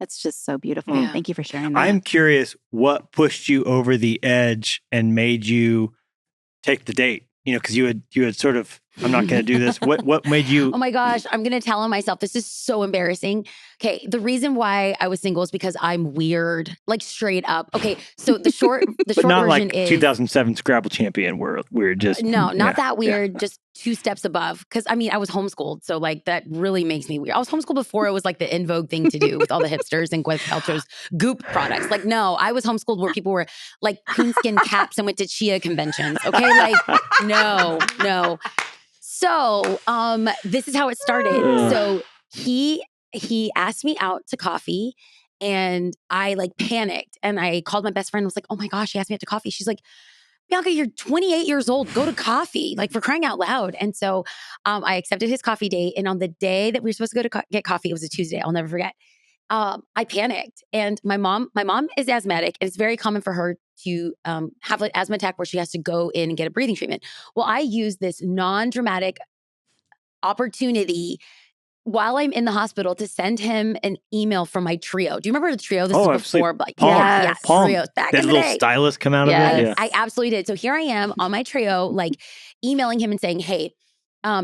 that's just so beautiful. Yeah. Thank you for sharing that. I'm curious what pushed you over the edge and made you take the date? You know, because you had sort of, I'm not going to do this. What made you? Oh my gosh, I'm going to tell on myself. This is so embarrassing. Okay, the reason why I was single is because I'm weird, like straight up. Okay, so the short not version like is 2007 Scrabble champion. We're just no, not that weird. Just 2 steps above. Because I mean, I was homeschooled, so like that really makes me weird. I was homeschooled before it was like the in vogue thing to do with all the hipsters and Gwyneth Paltrow's Goop products. Like, no, I was homeschooled where people were like coonskin caps and went to chia conventions. Okay, like no. So, this is how it started. So he asked me out to coffee, and I like panicked, and I called my best friend and was like, oh my gosh, he asked me out to coffee. She's like, Bianca, you're 28 years old. Go to coffee, like for crying out loud. And so I accepted his coffee date. And on the day that we were supposed to go to get coffee, it was a Tuesday. I'll never forget. I panicked. And my mom is asthmatic, and it's very common for her to have an asthma attack where she has to go in and get a breathing treatment. Well, I used this non-dramatic opportunity while I'm in the hospital to send him an email from my trio. Do you remember the trio? This is before, like, Palm. trios back Did in a the little day. stylus come out of it? Yeah. I absolutely did. So here I am on my trio, like emailing him and saying, hey,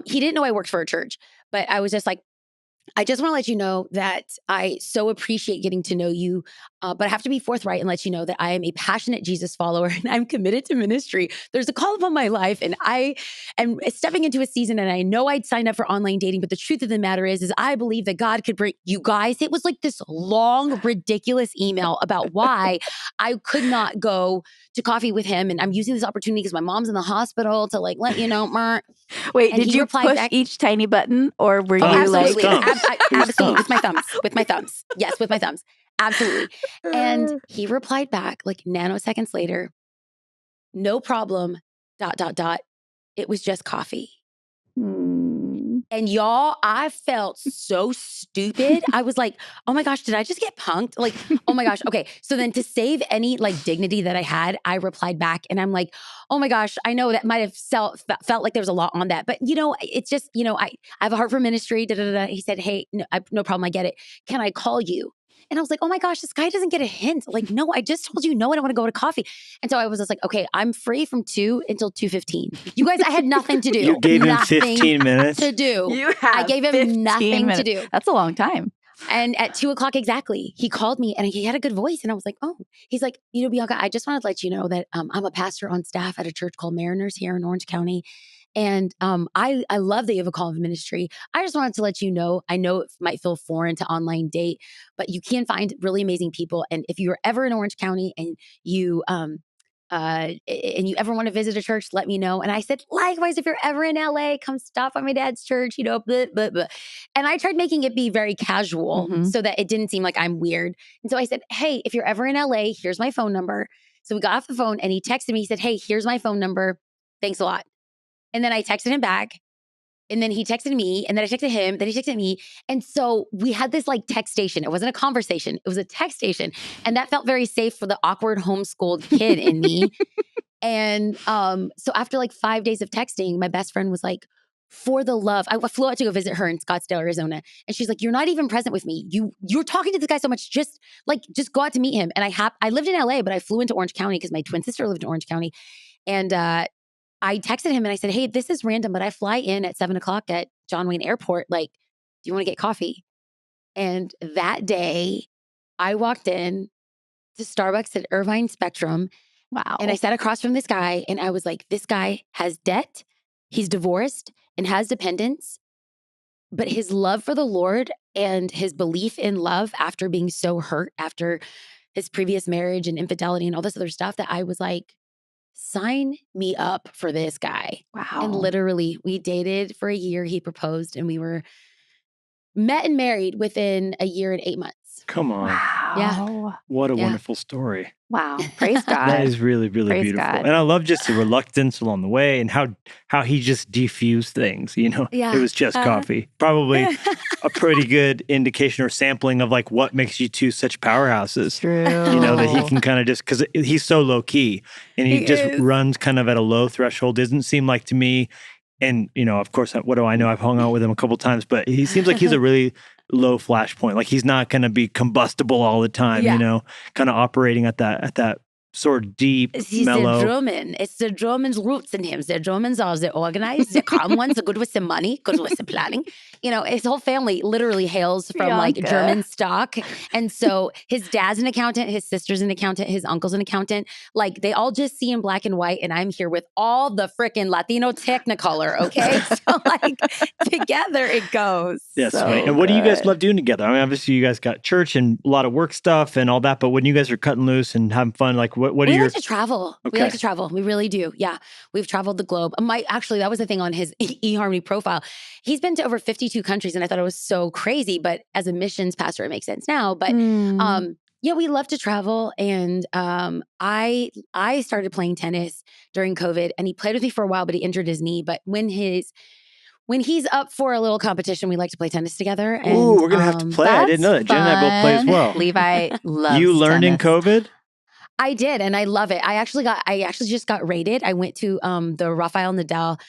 he didn't know I worked for a church, but I was just like, I just want to let you know that I so appreciate getting to know you, but I have to be forthright and let you know that I am a passionate Jesus follower and I'm committed to ministry. There's a call upon my life, and I am stepping into a season, and I know I'd signed up for online dating, but the truth of the matter is I believe that God could bring you guys. It was like this long, ridiculous email about why I could not go to coffee with him, and I'm using this opportunity because my mom's in the hospital to like let you know. Wait, and did you push each tiny button, or were you absolutely. like Absolutely, with my thumbs. Yes, with my thumbs. Absolutely. And he replied back like nanoseconds later, no problem, ... It was just coffee. And y'all, I felt so stupid. I was like, oh my gosh, did I just get punked? Like, oh my gosh. Okay. So then to save any like dignity that I had, I replied back and I'm like, oh my gosh, I know that might have felt like there was a lot on that. But you know, it's just, you know, I have a heart for ministry. He said, hey, no problem. I get it. Can I call you? And I was like, oh my gosh, this guy doesn't get a hint. Like, no, I just told you no, I don't want to go to coffee. And so I was just like, okay, I'm free from 2 until 2:15. You guys, I had nothing to do. You gave him 15 minutes to do. I gave him nothing to do. That's a long time. And at 2:00 exactly, he called me and he had a good voice. And I was like, oh, he's like, you know, Bianca, I just wanted to let you know that I'm a pastor on staff at a church called Mariners here in Orange County. And I love that you have a call of ministry. I just wanted to let you know, I know it might feel foreign to online date, but you can find really amazing people. And if you're ever in Orange County and you ever want to visit a church, let me know. And I said, likewise, if you're ever in LA, come stop at my dad's church, you know, blah, blah, blah. And I tried making it be very casual so that it didn't seem like I'm weird. And so I said, hey, if you're ever in LA, here's my phone number. So we got off the phone and he texted me, he said, hey, here's my phone number. Thanks a lot. And then I texted him back. And then he texted me, and then I texted him, then he texted me. And so we had this like text station. It wasn't a conversation, it was a text station. And that felt very safe for the awkward homeschooled kid in me. And so after like 5 days of texting, my best friend was like, for the love, I flew out to go visit her in Scottsdale, Arizona. And she's like, you're not even present with me. You're talking to this guy so much, just go out to meet him. And I lived in LA, but I flew into Orange County because my twin sister lived in Orange County. And I texted him and I said, hey, this is random, but I fly in at 7:00 at John Wayne Airport. Like, do you want to get coffee? And that day I walked in to Starbucks at Irvine Spectrum. Wow. And I sat across from this guy and I was like, this guy has debt. He's divorced and has dependents. But his love for the Lord and his belief in love after being so hurt after his previous marriage and infidelity and all this other stuff, that I was like, sign me up for this guy. Wow. And literally, we dated for a year. He proposed and we were met and married within a year and 8 months. Come on. Wow. Yeah. What a wonderful story. Wow. Praise God. That is really, really Praise beautiful. God. And I love just the reluctance along the way and how he just defused things, you know. Yeah. It was just coffee. Probably a pretty good indication or sampling of like what makes you two such powerhouses. True. You know, that he can kind of just, because he's so low key and he just runs kind of at a low threshold. Doesn't seem like to me, and you know, of course, what do I know? I've hung out with him a couple times, but he seems like he's a really low flash point. Like he's not going to be combustible all the time, you know, kind of operating at that sort of deep, He's mellow. a German. It's the German's roots in him. The Germans are the organized, the calm ones, the good with the money, good with the planning. You know, his whole family literally hails from like German stock. And so his dad's an accountant, his sister's an accountant, his uncle's an accountant. Like they all just see in black and white. And I'm here with all the freaking Latino technicolor, okay? So like together it goes. That's So funny. And what do you guys good. love doing together? I mean, obviously you guys got church and a lot of work stuff and all that, but when you guys are cutting loose and having fun, like what are we your... like to travel. Okay. We like to travel. We really do. Yeah. We've traveled the globe. Actually, that was the thing on his eHarmony profile. He's been to over 52 countries and I thought it was so crazy, but as a missions pastor, it makes sense now. But yeah, we love to travel. And I started playing tennis during COVID and he played with me for a while, but he injured his knee. But when he's up for a little competition, we like to play tennis together. And, Ooh, we're going to have to play. I didn't know that. Jen and I both play as well. Levi loves You learned tennis. in COVID? I did, and I love it. I actually just got rated. I went to the Rafael Nadal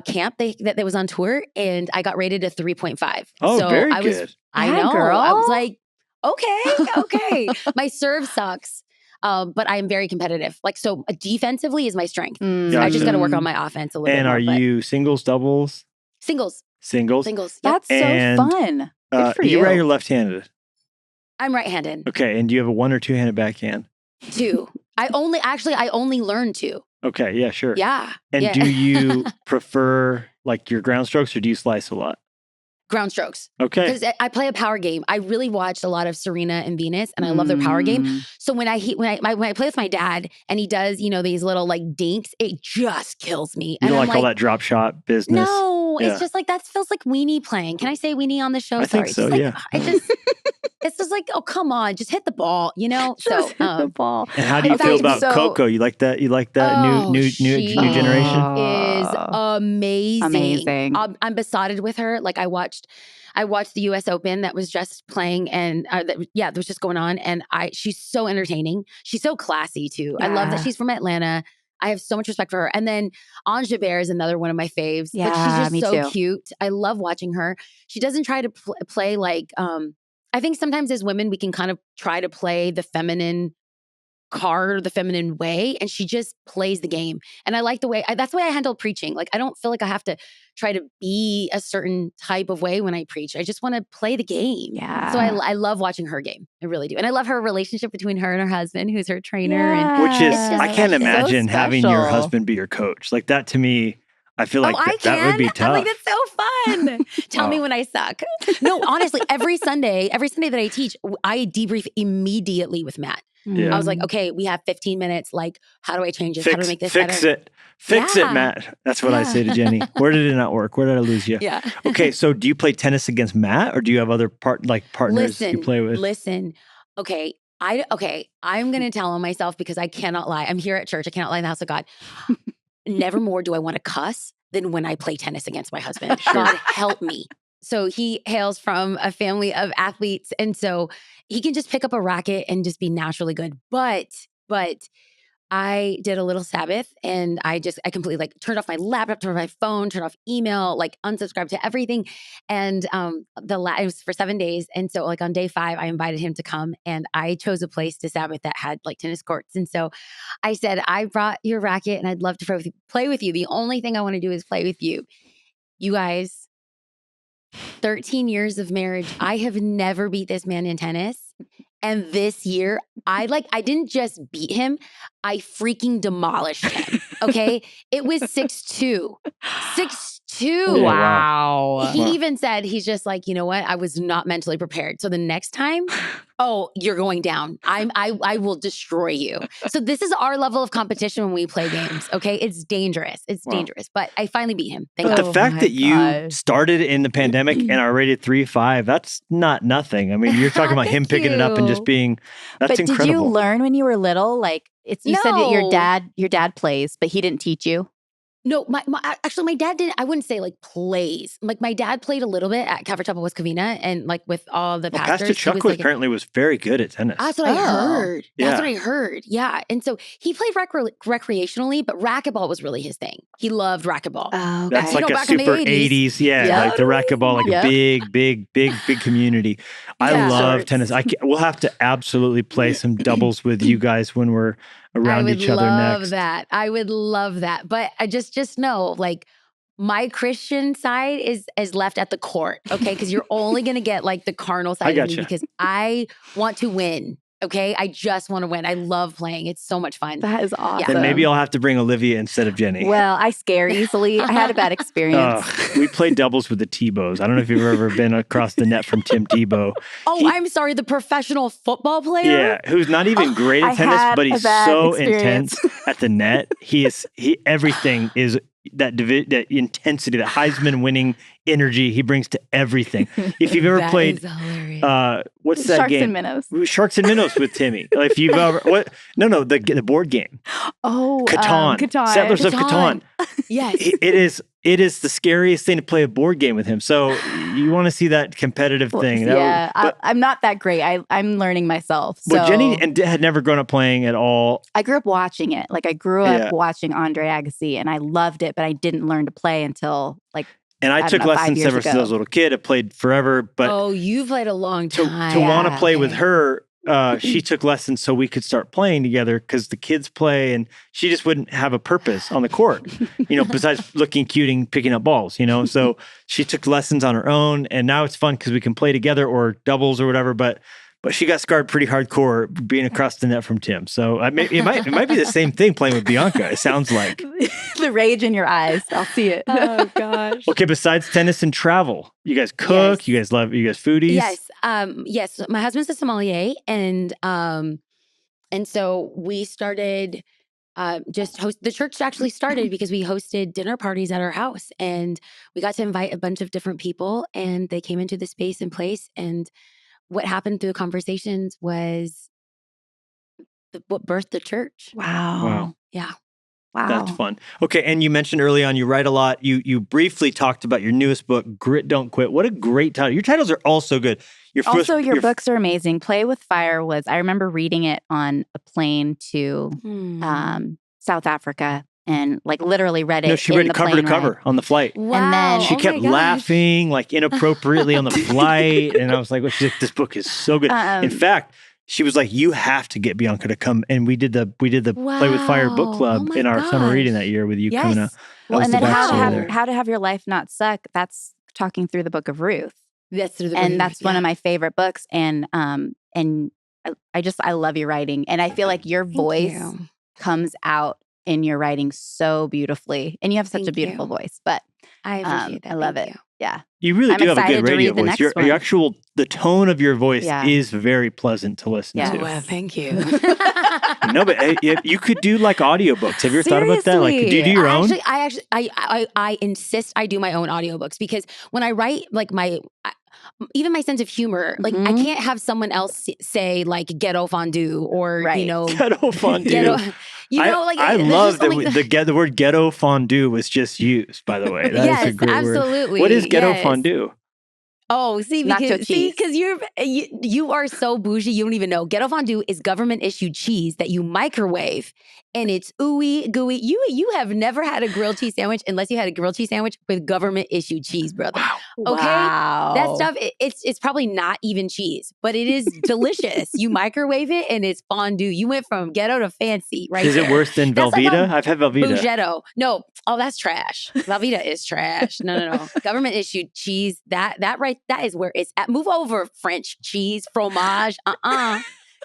camp that was on tour, and I got rated a 3.5. Oh, so very I was, good. I Yeah, know. girl. I was like, okay. My serve sucks, but I am very competitive. Like, so defensively is my strength. So I just got to work on my offense a little bit And more. are you singles, doubles? Singles? Singles. Yep. That's And, so fun. Good for you're you. right, you're left-handed. I'm right-handed. Okay, and do you have a one or two-handed backhand? Two. I only learned two. Okay, yeah, sure. Yeah. And yeah. do you prefer like your ground strokes or do you slice a lot? Ground strokes. Okay. Because I play a power game. I really watched a lot of Serena and Venus, and I love their power game. So when I play with my dad, and he does, these little like dinks, it just kills me. You and don't I'm like all that drop shot business? No, Yeah. it's just like that feels like weenie playing. Can I say weenie on the show? I think so. Just, yeah. It's just like, oh come on, just hit the ball, Just hit the ball. And how do you feel about Coco? You like that? You like that new generation? Is amazing. Amazing. I'm besotted with her. Like I watched the U.S. Open that was just playing, and that was just going on. And she's so entertaining. She's so classy too. I love that she's from Atlanta. I have so much respect for her. And then Ange Jabeur is another one of my faves. Yeah, like she's just so too. cute. I love watching her. She doesn't try to play like. I think sometimes as women we can kind of try to play the feminine card, the feminine way, and she just plays the game. And I like the way that's the way I handle preaching. Like I don't feel like I have to try to be a certain type of way when I preach. I just want to play the game. Yeah. So I love watching her game. I really do. And I love her relationship between her and her husband, who's her trainer. Yeah. Which is, It's just I can't so imagine having your special. husband be your coach. Like that to me, I feel like that would be tough. I'm like, that's so fun. Tell me when I suck. No, honestly, every Sunday that I teach, I debrief immediately with Matt. Yeah. I was like, okay, we have 15 minutes. Like, how do I change this? How do I make this fix better? Fix it, Matt. That's what I say to Jennie. Where did it not work? Where did I lose you? Yeah. Okay, so do you play tennis against Matt, or do you have other partners you play with? Listen. Okay. I'm going to tell on myself because I cannot lie. I'm here at church. I cannot lie in the house of God. Never more do I want to cuss. than when I play tennis against my husband. God help me. So he hails from a family of athletes. And so he can just pick up a racket and just be naturally good. But I did a little Sabbath and I completely like turned off my laptop, turned off my phone, turned off email, like unsubscribed to everything. And it was for 7 days. And so like on day 5, I invited him to come and I chose a place to Sabbath that had like tennis courts. And so I said, I brought your racket and I'd love to play with you. The only thing I want to do is play with you. You guys, 13 years of marriage, I have never beat this man in tennis. And this year, I didn't just beat him, I freaking demolished him. Okay. It was 6-2. 6-2. Wow. He even said, he's just like, you know what? I was not mentally prepared. So the next time, you're going down. I will destroy you. So this is our level of competition when we play games. Okay. It's dangerous. It's dangerous. But I finally beat him. Thank God. The fact that you started in the pandemic and are rated 3.5, that's not nothing. I mean, you're talking about him picking it up and just being, that's incredible. Did you learn when you were little? Like you said that your dad plays, but he didn't teach you? No, actually, my dad didn't. I wouldn't say like plays. Like my dad played a little bit at Calvary Chapel, West Covina, and like with all the pastors. Pastor Chuck apparently was very good at tennis. That's what I heard. That's what I heard. Yeah, and so he played recreationally, but racquetball was really his thing. He loved racquetball. Oh, okay. That's like a super 80s, like the racquetball, like a big community. I love tennis. We'll have to absolutely play some doubles with you guys when we're around each other next. I would love that. But I just know, like, my Christian side is left at the court, okay? Because you're only going to get like the carnal side of me because I want to win. Okay, I just want to win. I love playing. It's so much fun. That is awesome. Then maybe I'll have to bring Olivia instead of Jennie. Well, I scare easily. I had a bad experience. We played doubles with the Tebows. I don't know if you've ever been across the net from Tim Tebow. I'm sorry, the professional football player? Yeah, who's not even great at tennis, but he's so intense at the net. Everything is that intensity, that Heisman winning energy he brings to everything. If you've ever played, what's that Sharks game? and Minnows. Sharks and Minnows with Timmy. If you've ever, the board game. Oh, Catan. Settlers of Catan. Yes. It is the scariest thing to play a board game with him. So you want to see that competitive thing. I'm not that great. I'm learning myself. So. But Jennie had never grown up playing at all. I grew up watching it. Like I grew up watching Andre Agassi and I loved it, but I didn't learn to play until And I took lessons ever since I was a little kid. I played forever. But you played a long time. To want to play with her, she took lessons so we could start playing together because the kids play and she just wouldn't have a purpose on the court, besides looking cute and picking up balls, So she took lessons on her own and now it's fun because we can play together or doubles or whatever. But she got scarred pretty hardcore being across the net from Tim. So it might be the same thing playing with Bianca, it sounds like. The rage in your eyes. I'll see it. Oh, gosh. Okay, besides tennis and travel, you guys cook, you guys foodies? Yes. Yes. My husband's a sommelier. And so we started the church actually started because we hosted dinner parties at our house. And we got to invite a bunch of different people and they came into the space and place. And what happened through the conversations was what birthed the church. Wow. Yeah. Wow. That's fun. Okay. And you mentioned early on, you write a lot. You briefly talked about your newest book, Grit, Don't Quit. What a great title. Your titles are all so good. Your books are amazing. Play with Fire I remember reading it on a plane to South Africa. And literally read it. No, she read it cover to cover on the flight. Wow. And then she kept laughing inappropriately on the flight. And I was like, this book is so good. In fact, she was like, you have to get Bianca to come. And we did the Play with Fire book club in our summer reading that year with you coming up. Well, and then how to have your life not suck. That's talking through the book of Ruth. That's one of my favorite books. And I love your writing. And I feel like your voice comes out in your writing so beautifully. And you have such a beautiful voice. But I appreciate that. I love Thank it. you. Yeah. You really I'm do have a excited good to radio read the voice. next one. Your actual, the tone of your voice Yeah. is very pleasant to listen Yes. to. Oh, well, thank you. No, but you could do like audiobooks. Have you ever thought about that? Like, do you do your own? I insist I do my own audiobooks because when I write, like even my sense of humor, like I Mhm. can't have someone else say like ghetto fondue or, Right. you know, Ghetto fondue. like I there's love just something that the word ghetto fondue was just used, by the way. That is Yes, a great absolutely. word. What is ghetto Yes. fondue? Oh, see, Nacho cheese. because you are so bougie, you don't even know. Ghetto fondue is government issued cheese that you microwave, and it's ooey gooey. You have never had a grilled cheese sandwich unless you had a grilled cheese sandwich with government issued cheese, brother. Wow. Okay, Wow. that stuff it's probably not even cheese, but it is delicious. You microwave it, and it's fondue. You went from ghetto to fancy, right? Is it there. worse than That's like Velveeta? how I've had Velveeta. Bougetto. No. Oh, that's trash. Velveeta is trash. No. Government issued cheese. That is where it's at. Move over, French cheese, fromage.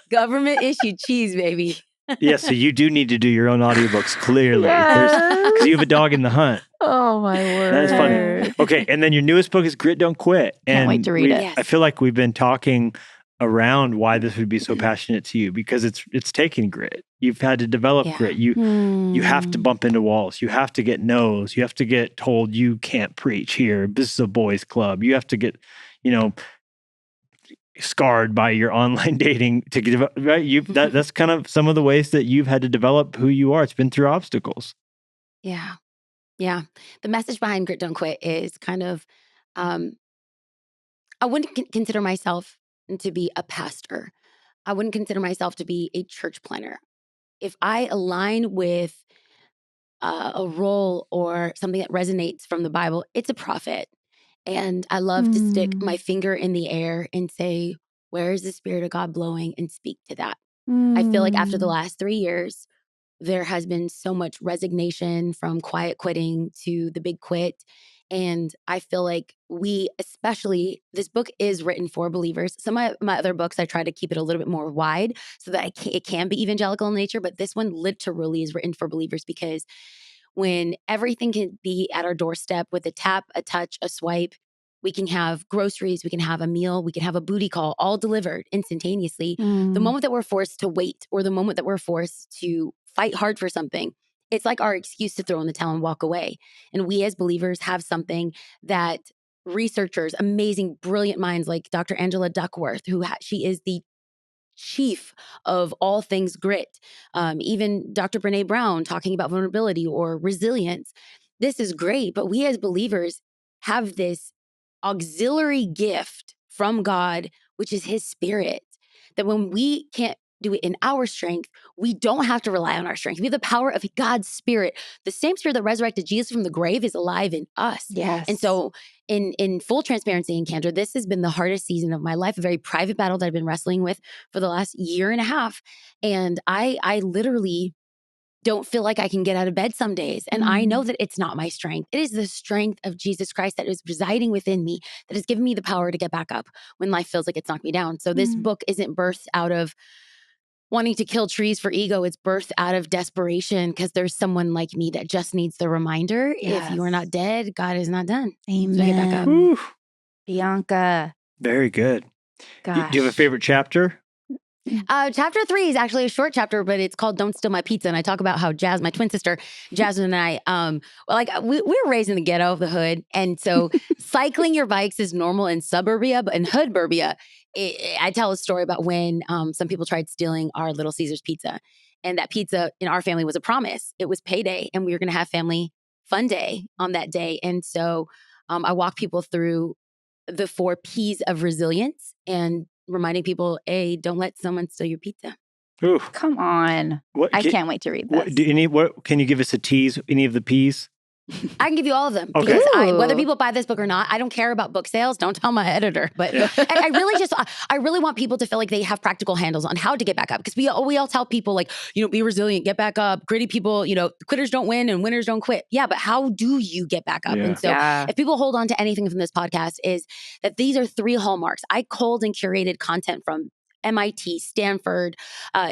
Government issued cheese, baby. Yeah, so you do need to do your own audiobooks, clearly. Because you have a dog in the hunt. Oh my word. That is funny. Okay, and then your newest book is Grit Don't Quit. Can't wait to read it. Yes. I feel like we've been talking around why this would be so passionate to you because it's taking grit. You've had to develop Yeah. grit. You have to bump into walls. You have to get no's. You have to get told you can't preach here. This is a boys' club. You have to get, scarred by your online dating to get right. That's kind of some of the ways that you've had to develop who you are. It's been through obstacles. Yeah. The message behind Grit Don't Quit is kind of, I wouldn't consider myself to be a pastor. I wouldn't consider myself to be a church planner. If I align with a role or something that resonates from the Bible, it's a prophet. And I love to stick my finger in the air and say, where is the Spirit of God blowing, and speak to that. I feel like after the last 3 years, there has been so much resignation from quiet quitting to the big quit. And I feel like this book is written for believers. Some of my other books, I try to keep it a little bit more wide so that it can be evangelical in nature. But this one literally is written for believers because when everything can be at our doorstep with a tap, a touch, a swipe, we can have groceries, we can have a meal, we can have a booty call, all delivered instantaneously. The moment that we're forced to wait or the moment that we're forced to fight hard for something, it's like our excuse to throw in the towel and walk away. And we as believers have something that researchers, amazing, brilliant minds like Dr. Angela Duckworth, she is the chief of all things grit. Even Dr. Brene Brown talking about vulnerability or resilience. This is great, but we as believers have this auxiliary gift from God, which is His Spirit, that when we can't do it in our strength, we don't have to rely on our strength. We have the power of God's Spirit. The same Spirit that resurrected Jesus from the grave is alive in us. Yes. And so in full transparency and candor, this has been the hardest season of my life, a very private battle that I've been wrestling with for the last year and a half. And I literally don't feel like I can get out of bed some days. And I know that it's not my strength. It is the strength of Jesus Christ that is residing within me, that has given me the power to get back up when life feels like it's knocked me down. So this book isn't birthed out of wanting to kill trees for ego. It's birthed out of desperation because there's someone like me that just needs the reminder. Yes. If you are not dead, God is not done. Amen. So get back up. Whew. Bianca. Very good. Gosh. Do you have a favorite chapter? Chapter 3 is actually a short chapter, but it's called Don't Steal My Pizza. And I talk about how my twin sister, Jasmine, and I, we were raised in the ghetto, the hood. And so cycling your bikes is normal in suburbia, but in hoodburbia, I tell a story about when some people tried stealing our Little Caesars pizza. And that pizza in our family was a promise. It was payday, and we were going to have family fun day on that day. And so I walk people through the 4 P's of resilience and reminding people, A, don't let someone steal your pizza. Ooh. Come on. I can't wait to read this. Can you give us a tease? Any of the P's? I can give you all of them Okay. because whether people buy this book or not, I don't care about book sales. Don't tell my editor. But I really want people to feel like they have practical handles on how to get back up. Because we all tell people like, be resilient, get back up. Gritty people, quitters don't win and winners don't quit. Yeah, but how do you get back up? Yeah. And so if people hold on to anything from this podcast is that these are 3 hallmarks. I culled and curated content from MIT, Stanford,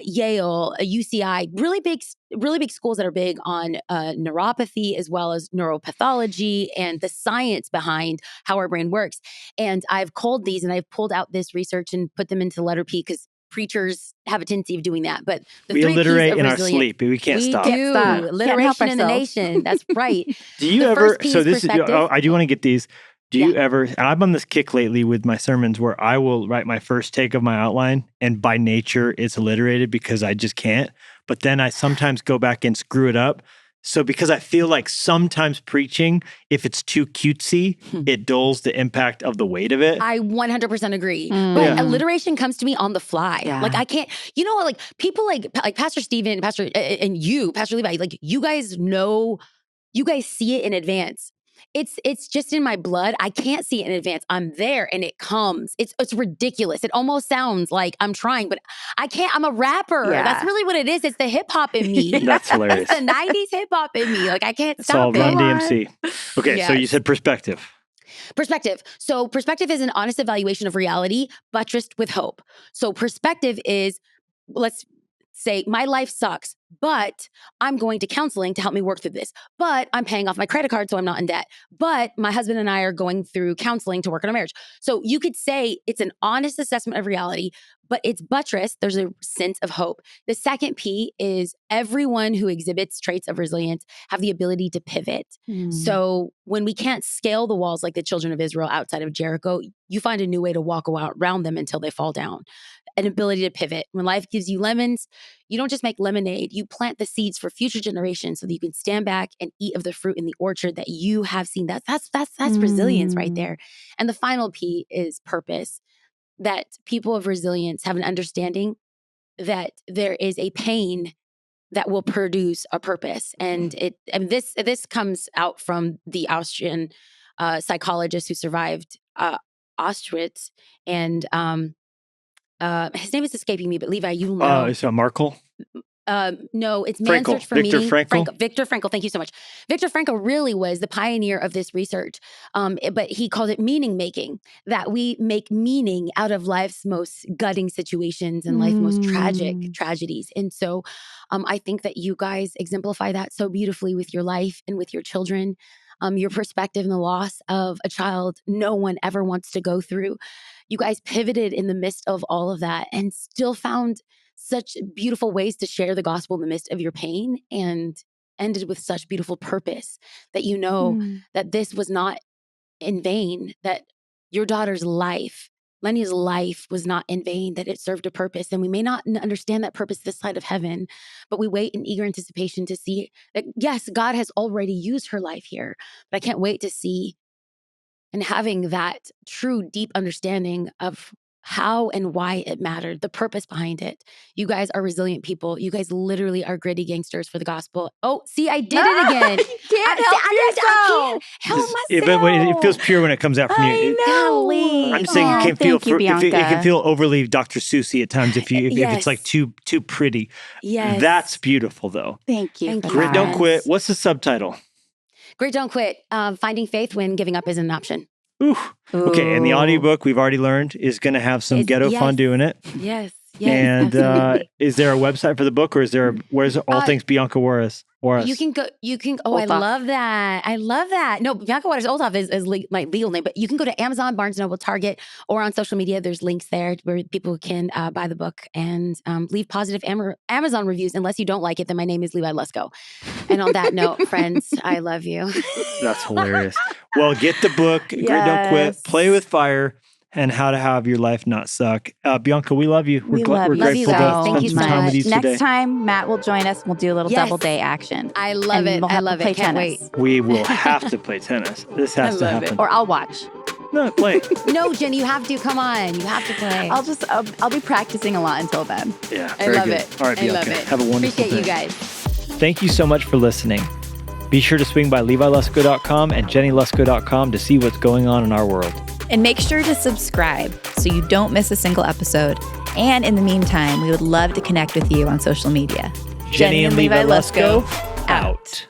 Yale, UCI, really big schools that are big on neuropathy as well as neuropathology and the science behind how our brain works. And I've culled these and I've pulled out this research and put them into letter P because preachers have a tendency of doing that. But the we 3 alliterate P's of in our resilience, sleep, but we can't stop. We do. Alliteration in the nation. That's right. Do you ever, so this is, I do want to get these. Do you ever, and I'm on this kick lately with my sermons where I will write my first take of my outline and by nature it's alliterated because I just can't. But then I sometimes go back and screw it up. So because I feel like sometimes preaching, if it's too cutesy, it dulls the impact of the weight of it. I 100% agree. But alliteration comes to me on the fly. Yeah. Like I can't, like people like Pastor Stephen, and you, Pastor Levi, like you guys know, you guys see it in advance. It's just in my blood. I can't see it in advance. I'm there and it comes. It's ridiculous. It almost sounds like I'm trying, but I can't. I'm a rapper. Yeah. That's really what it is. It's the hip hop in me. That's hilarious. It's the 90s hip hop in me. Like I can't stop it. It's all Run DMC. Okay, so you said perspective. Perspective. So perspective is an honest evaluation of reality buttressed with hope. So perspective is, let's say my life sucks, but I'm going to counseling to help me work through this. But I'm paying off my credit card so I'm not in debt. But my husband and I are going through counseling to work on our marriage. So you could say it's an honest assessment of reality, but it's buttressed. There's a sense of hope. The second P is everyone who exhibits traits of resilience have the ability to pivot. So when we can't scale the walls like the children of Israel outside of Jericho, you find a new way to walk around them until they fall down. An ability to pivot. When life gives you lemons, you don't just make lemonade. You plant the seeds for future generations so that you can stand back and eat of the fruit in the orchard that you have seen. That's resilience right there. And the final P is purpose. That people of resilience have an understanding that there is a pain that will produce a purpose. And this comes out from the Austrian psychologist who survived Auschwitz, and his name is escaping me, but Levi, you know. Is it Markle? No, it's Man's Search for Victor Meaning. Frankl? Victor Frankl, thank you so much. Victor Frankl really was the pioneer of this research, but he called it meaning making, that we make meaning out of life's most gutting situations and life's most tragic tragedies. And so I think that you guys exemplify that so beautifully with your life and with your children. Your perspective and the loss of a child no one ever wants to go through. You guys pivoted in the midst of all of that and still found such beautiful ways to share the gospel in the midst of your pain, and ended with such beautiful purpose that you know that this was not in vain, that your daughter's life, Lenny's life, was not in vain, that it served a purpose. And we may not understand that purpose this side of heaven, but we wait in eager anticipation to see that, yes, God has already used her life here, but I can't wait to see, and having that true, deep understanding of how and why it mattered, the purpose behind it. You guys are resilient people. You guys literally are gritty gangsters for the gospel. Oh, see, I did it again. You can't help yourself. Help myself. It feels pure when it comes out from you. Golly. I'm just saying it can feel overly Dr. Seussy at times if it's like too pretty. Yes. That's beautiful though. Thank you. Grit Don't Quit. What's the subtitle? Grit Don't Quit. Finding faith when giving up isn't an option. Ooh. Okay, and the audiobook we've already learned is going to have some ghetto fondue in it. Yes. And is there a website for the book, or where's all things Bianca Juarez? You can go. I love that. No, Bianca Olthoff is my legal name, but you can go to Amazon, Barnes & Noble, Target, or on social media. There's links there where people can buy the book and leave positive Amazon reviews. Unless you don't like it, then my name is Levi Lusko. And on that note, friends, I love you. That's hilarious. Well, get the book, Grit Don't Quit, Play with Fire, and How to Have Your Life Not Suck. Bianca, we love you. We're grateful to spend some time with you today. Next time, Matt will join us and we'll do a little double day action. I love it. I love it. Can't wait. We will have to play tennis. This has to happen. Or I'll watch. No, play. No, Jennie, you have to. Come on. You have to play. I'll be practicing a lot until then. Yeah, I love it. All right, Bianca. I love it. Have a wonderful day. Appreciate you guys. Thank you so much for listening. Be sure to swing by LeviLusko.com and JennieLusko.com to see what's going on in our world. And make sure to subscribe so you don't miss a single episode. And in the meantime, we would love to connect with you on social media. Jennie and Levi Lusko, out.